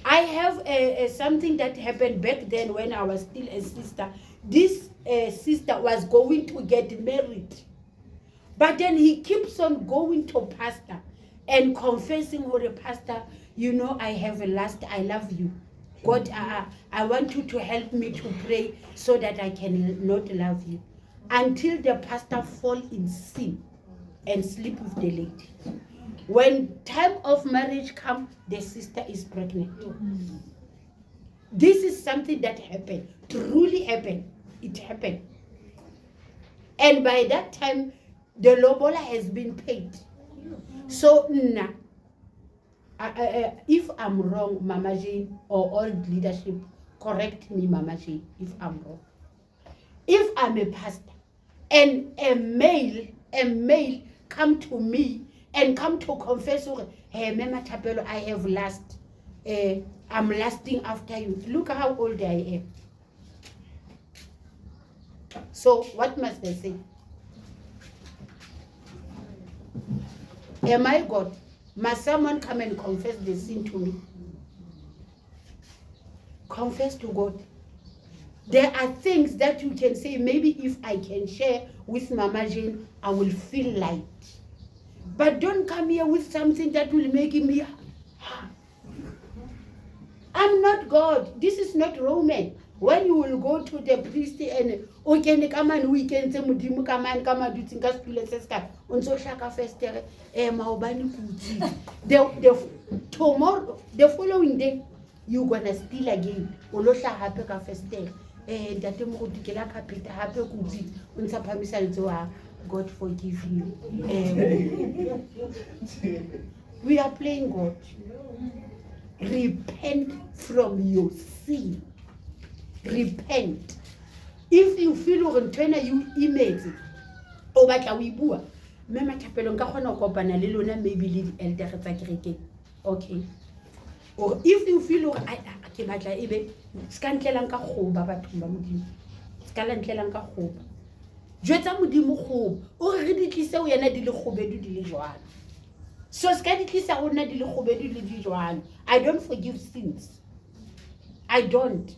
I have something that happened back then when I was still a sister. This sister was going to get married. But then he keeps on going to pastor and confessing with the pastor, you know, I have a lust, I love you. God, I want you to help me to pray so that I can not love you. Until the pastor fall in sin and sleep with the lady. When time of marriage comes, the sister is pregnant. This is something that happened, truly happened. It happened. And by that time, the lobola has been paid. So, if I'm wrong, Mama Jane, or all leadership, correct me, Mama Jane, if I'm wrong. If I'm a pastor, and a male come to me and come to confess, hey, Mama Mathapelo, I have lust. I'm lusting after you. Look how old I am. So what must I say? Am I God? Must someone come and confess the sin to me? Confess to God. There are things that you can say, maybe if I can share with Mama Jane, I will feel light. But don't come here with something that will make me... I'm not God. This is not Roman. When you will go to the priest and okay, come and we can say mudimu come and do things unso shaka festere maobani kuti. Tomorrow, the following day, you gonna steal again. Olosha hape ka festere. Date mo dikela ka pita hape kuti. Unsa phamisa letsoa. God forgive you. We are playing God. Repent from your sin. Repent. If you feel you're turn you image o batla o ibua Mama Mathapelo nka kgona go kopana le lona maybe le elder tsa kereke. Okay. Or if you feel ke batla ebe ska ntlela nka goba batho ba modimo. Ska la ntlela nka goba. Jwetsa modimo goba o re di tlise o yena di le gobedu di le jwana. So ska di tlisa o nna di le gobedu le di jwana. I don't forgive sins. I don't.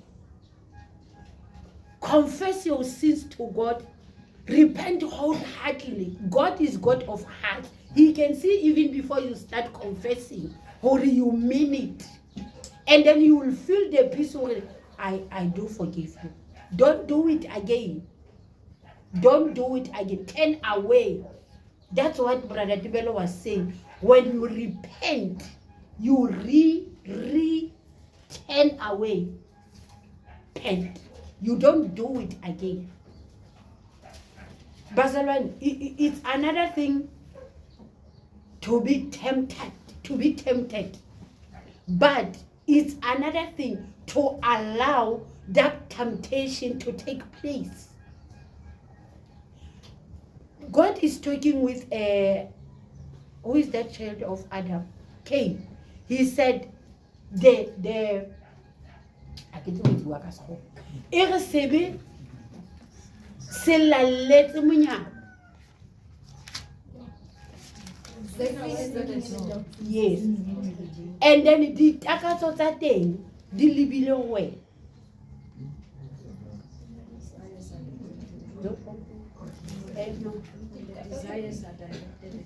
Confess your sins to God. Repent wholeheartedly. God is God of heart. He can see even before you start confessing, or you mean it. And then you will feel the peace of I do forgive you. Don't do it again. Don't do it again. Turn away. That's what Brother Tibelo was saying. When you repent, you turn away. Repent. You don't do it again. Bazalwane, it's another thing to be tempted. But it's another thing to allow that temptation to take place. God is talking with who is that child of Adam? Cain. He said yes. And then the takatso tsa teng di libile we.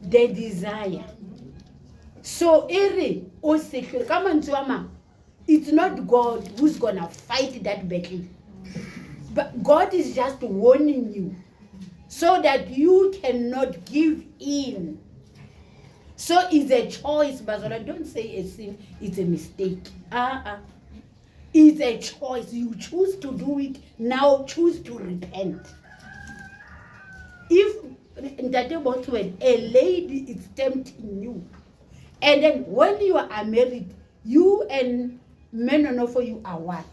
The desire. So it's not God who's gonna fight that battle. But God is just warning you so that you cannot give in. So it's a choice, but don't say a sin, it's a mistake. It's a choice. You choose to do it, now choose to repent. If a lady is tempting you, and then when you are married, you and men and for you are one.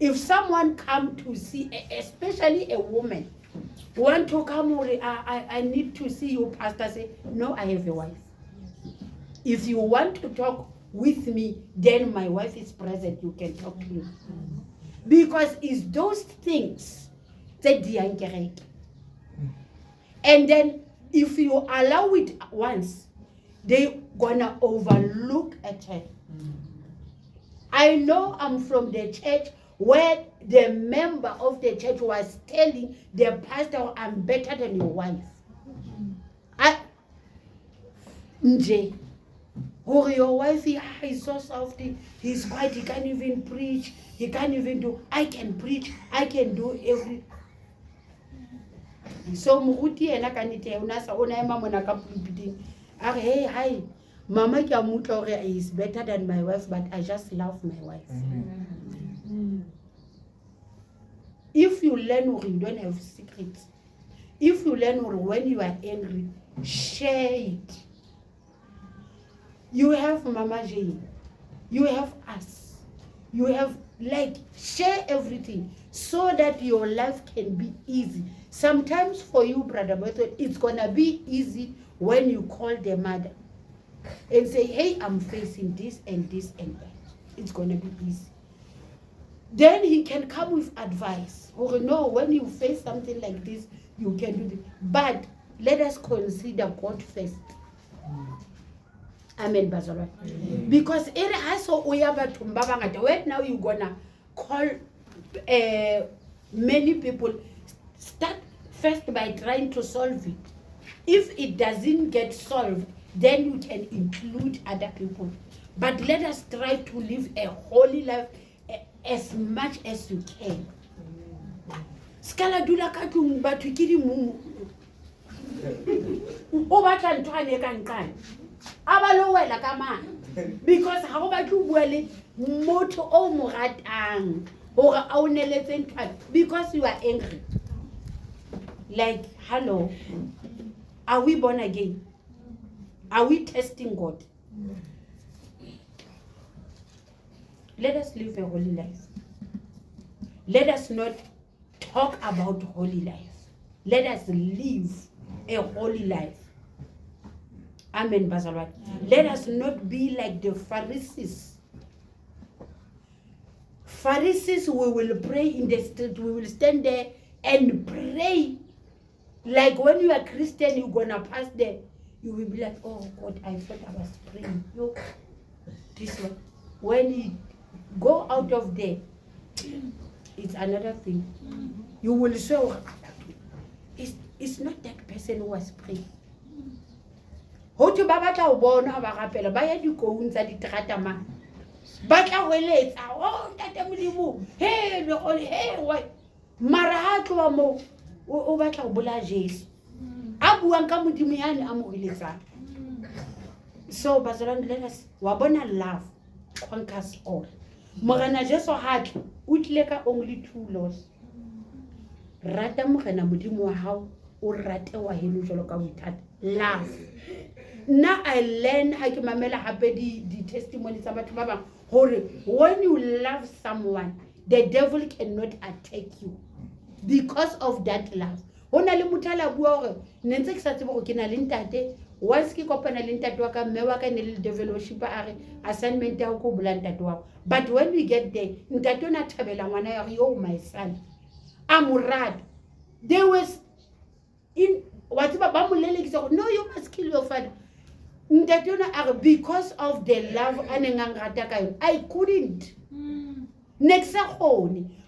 If someone come to see, especially a woman, want to come, I need to see you, pastor, say, no, I have a wife. If you want to talk with me, then my wife is present, you can talk to me. Because it's those things that they are correct. And then if you allow it once, they're gonna overlook at her. I know I'm from the church where the member of the church was telling the pastor, I'm better than your wife. Or your wife is so soft, he's quiet, he can't even preach, he can't even do, I can preach, I can do everything. So moruti ena ka nnete ona sa ona ema mona ka pulpiting a re hey hi mama ke a mutla hore is better than my wife but I just love my wife. If you learn or you don't have secrets, if you learn or when you are angry, share it. You have Mama Jane, you have us, you have like share everything so that your life can be easy. Sometimes for you, Brother Method, it's gonna be easy when you call the mother and say, hey, I'm facing this and this and that. It's gonna be easy. Then he can come with advice. Or no, when you face something like this, you can do this. But let us consider God first. Amen, Bazalwa. Because right now you're gonna call many people. Start first by trying to solve it. If it doesn't get solved, then you can include other people. But let us try to live a holy life as much as you can. Skala dula ka tlung batho ke di mumu. O batla ntho a le ka nqane. Aba lo wela ka mang. Because ha o batla bua le motho o mo ratang hore a o neletse ntho because you are angry. Like, hello, are we born again? Are we testing God? Let us live a holy life. Let us not talk about holy life. Let us live a holy life. Amen, Bazalwa. Let us not be like the Pharisees. Pharisees, we will pray in the street. We will stand there and pray. Like when you are Christian, you're gonna pass there. You will be like, oh God, I thought I was praying. Yo, this one. When you go out of there, it's another thing. You will say, oh, it's not that person who was praying. Ho tu ba batla o bona ba rapela ba ya dikoung tsa diterata man. Ba tla hweletsa, oh tate modimo, hey why? Mara ha tloa mo o batla go bola Jesu. A buang ka modimo yane a mo hweletsang. So Bazalwane, let us wa bona love conquers all. Morena Jesu ha tla o tlile ka only 2 laws. Rata morena modimo wa hao o rate wa heno jalo ka boithata. Love. Now I learn how to mamela hape the testimonies about Baba. When you love someone, the devil cannot attack you because of that love. Hona le mutala bua hore nentse ke sa tsebe go kena le ntate once ke kopana le ntate wa ka mme wa ka ne le developship a re assignment ya go bula ntate wa. But when we get there, ntate ona thabela ngwana ya yo my son. Amurad. There was in what ba molele ke no, you must kill your father. Because of the love I couldn't. Next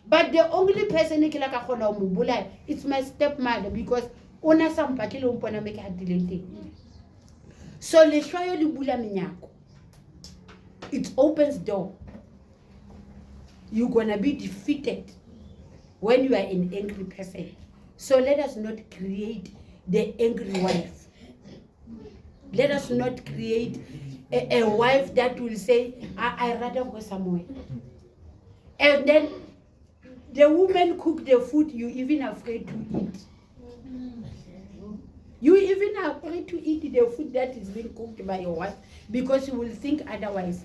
but the only person it's my stepmother because so it opens door. You're gonna be defeated when you are an angry person. So let us not create the angry wife. Let us not create a wife that will say, I rather go somewhere. And then the woman cook the food you even afraid to eat. You even afraid to eat the food that is being cooked by your wife because you will think otherwise.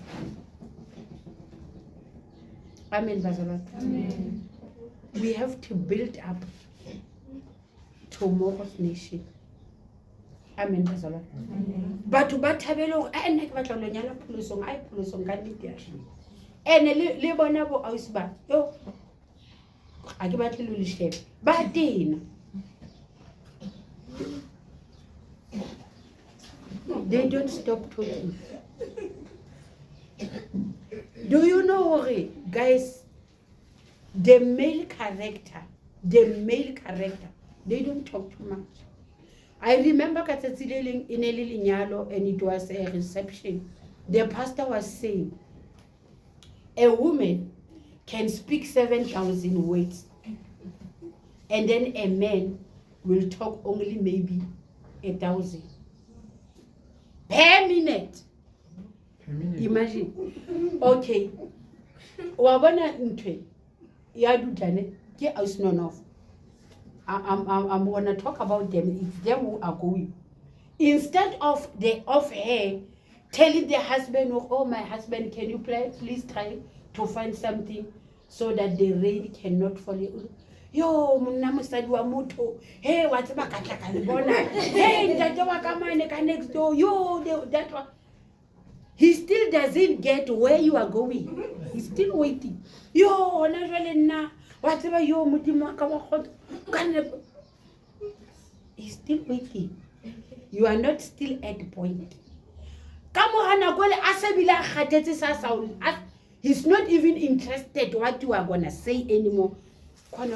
Amen, Bazalwa. Amen. We have to build up tomorrow's nation. Amen, Bazalwa. But to Mathapelo, I never got on the yellow pollution, I pollution can be there. And a live on our house back. Yo, I give a little shape. But then they don't stop talking. Do you know, guys, the male character, they don't talk too much. I remember in a little nyalo and it was a reception. The pastor was saying, a woman can speak 7,000 words, and then a man will talk only maybe 1,000 per minute. Imagine. Okay. Wabona ntwe ya dutane ke ausnonof. I'm gonna talk about them. It's them who are going. Instead of her telling the husband, oh my husband, can you please try to find something so that the rain cannot fall. Yo, mna mosadi wa motho. Hey, wa tseba ka tla ka le bona. Hey, ntate wa ka mane ka next door. Yo, that one. He still doesn't get where you are going. He's still waiting. Yo, hona jwale nna wa tseba yo modimo wa ka wa khotso. He's still waiting. You are not still at the point. He's not even interested what you are gonna say anymore. How?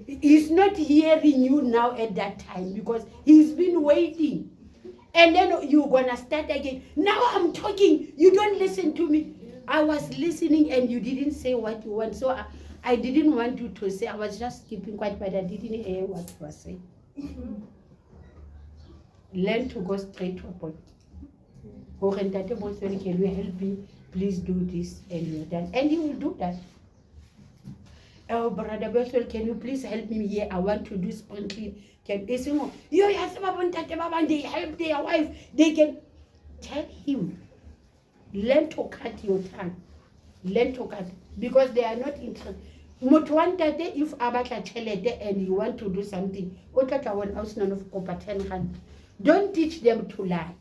He's not hearing you now at that time because he's been waiting. And then you're gonna start again. Now I'm talking. You don't listen to me. I was listening and you didn't say what you want. So I didn't want you to say. I was just keeping quiet, but I didn't hear what you were saying. Learn to go straight to a point. Can you help me? Please do this, and you're done. And he will do that. Oh, brother Bethel, can you please help me here? I want to do sprinkling. Can they help their wife? They can tell him. Learn to cut your tongue. Learn to cut. Because they are not interested. If abatla chelete and you want to do something, don't teach them to lie.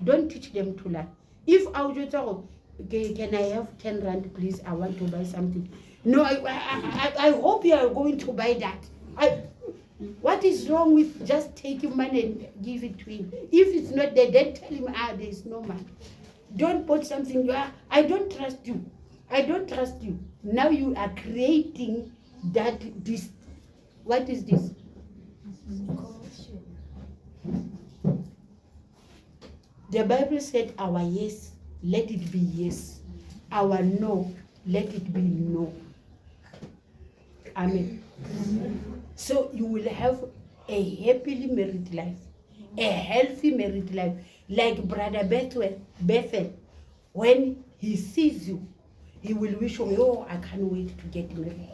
Don't teach them to lie. If I would tell, can I have 10 rand, please? I want to buy something. No, I hope you are going to buy that. What is wrong with just taking money and give it to him? If it's not there, then tell him, there is no money. Don't put something, I don't trust you. I don't trust you. Now you are creating that, this, what is this? The Bible said our yes, let it be yes. Our no, let it be no. Amen. So you will have a happily married life, a healthy married life. Like Brother Bethel, when he sees you, he will wish, oh, I can't wait to get married.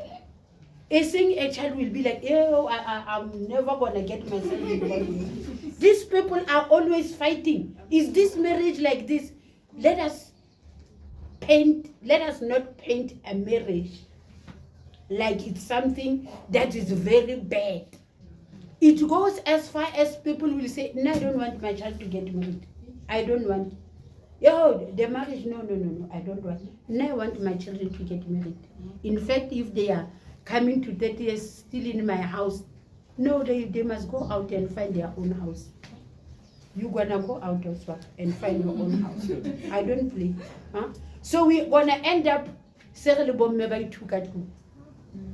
A child will be like, oh, I'm never going to get myself involved. These people are always fighting. Is this marriage like this? Let us not paint a marriage like it's something that is very bad. It goes as far as people will say, no, I don't want my child to get married. I don't want. Yo, the marriage, no, I don't want. No, I want my children to get married. In fact, if they are coming to 30 years still in my house, no, they must go out and find their own house. You're gonna go out also and find your own house. I don't play. Huh? So we're gonna end up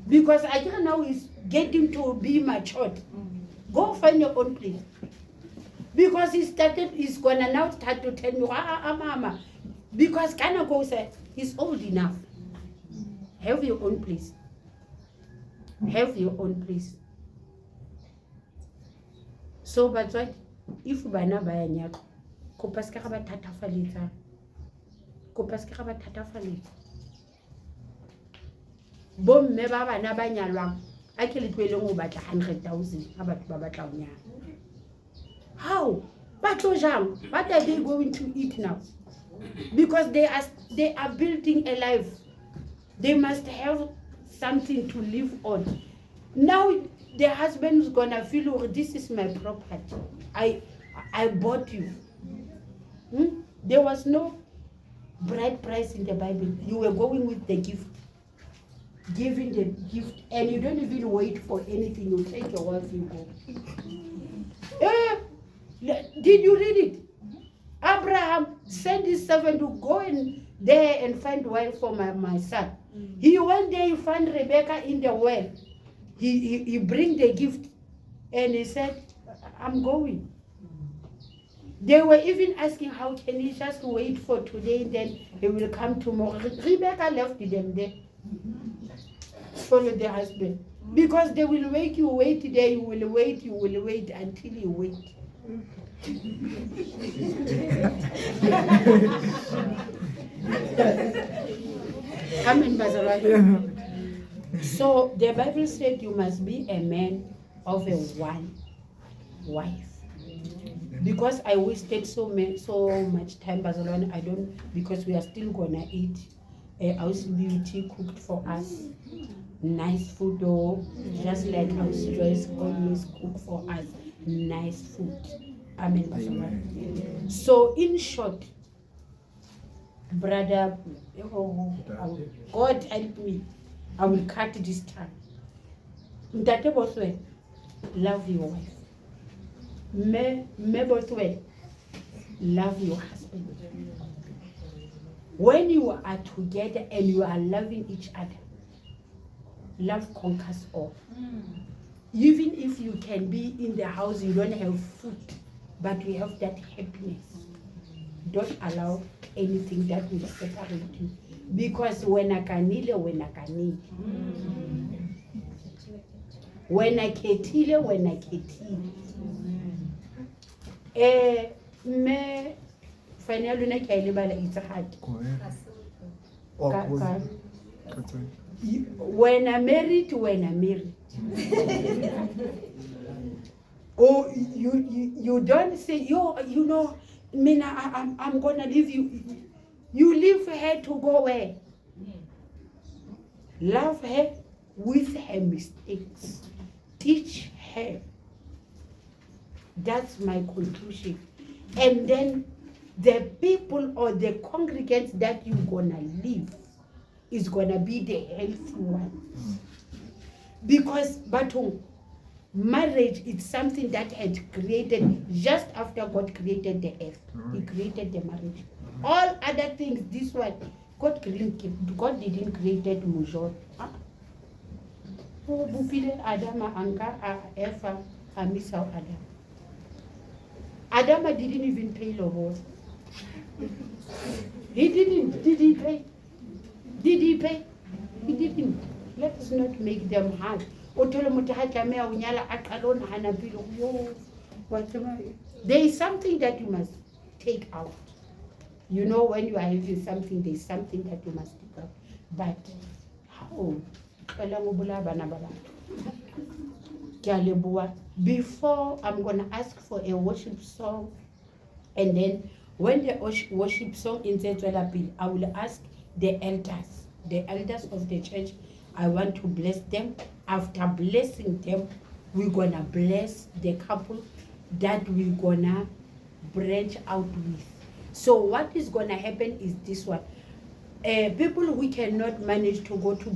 because I don't know is getting to be matured. Go find your own place. Because he's gonna now start to tell me, mama. Because Kana goes, he's old enough. Have your own place. Have your own place. So, but what if bana ba nyaka ko paske ga ba thatafalitsa ko paske ga ba thatafalitsa bomme ba bana ba nyalwang a ke le tweleng go batla 100,000 ga batho ba batla go nyala. How? What are they going to eat now? Because they are building a life. They must have something to live on. Now the husband is gonna feel, oh, this is my property. I bought you. There was no bride price in the Bible. You were going with the gift, giving the gift, and you don't even wait for anything. You take your wife, you go. Did you read it? Abraham sent his servant to go in there and find wife for my son. He went there, he found Rebecca in the well. He bring the gift and he said, I'm going. They were even asking, how can he just wait for today, then he will come tomorrow. Rebecca left them there. Follow the husband. Because they will make you wait there, you will wait until you wait. Amen, Bazalwane. So the Bible said you must be a man of a one wife. Because I wasted so much time, Bazalwane, I don't, because we are still gonna eat. House Beauty cooked for us nice food, though, just like House Joyce always cook for us nice food. Amen, Bazalwane. So in short, brother, God help me, I will cut this time. Ntate Boswe, love your wife. Me Boswe, love your husband. When you are together and you are loving each other, love conquers all. Even if you can be in the house, you don't have food, but you have that happiness. Don't allow anything that will separate you. Because when I ketile, me finally na ke lebala it's hard. When I'm married. Oh, you don't say, you know, Mina, I'm gonna leave you. You leave her to go where? Love her with her mistakes. Teach her. That's my conclusion. And then the people or the congregants that you're gonna live is gonna be the healthy one. Because marriage is something that had created just after God created the earth. He created the marriage. All other things, this one, God didn't create it Mujor. Bupile Adam Anka Eva Amisa Adam. Adam didn't even pay Lobo. He didn't. Did he pay? Did he pay? He didn't. Let's not make them hard. There is something that you must take out. You know, when you are having something, there is something that you must take out. But how? Before, I'm going to ask for a worship song. And then when the worship song is Zetwelapil, I will ask the elders of the church. I want to bless them. After blessing them, we're going to bless the couple that we're going to branch out with. So what is going to happen is this one. People who cannot manage to go to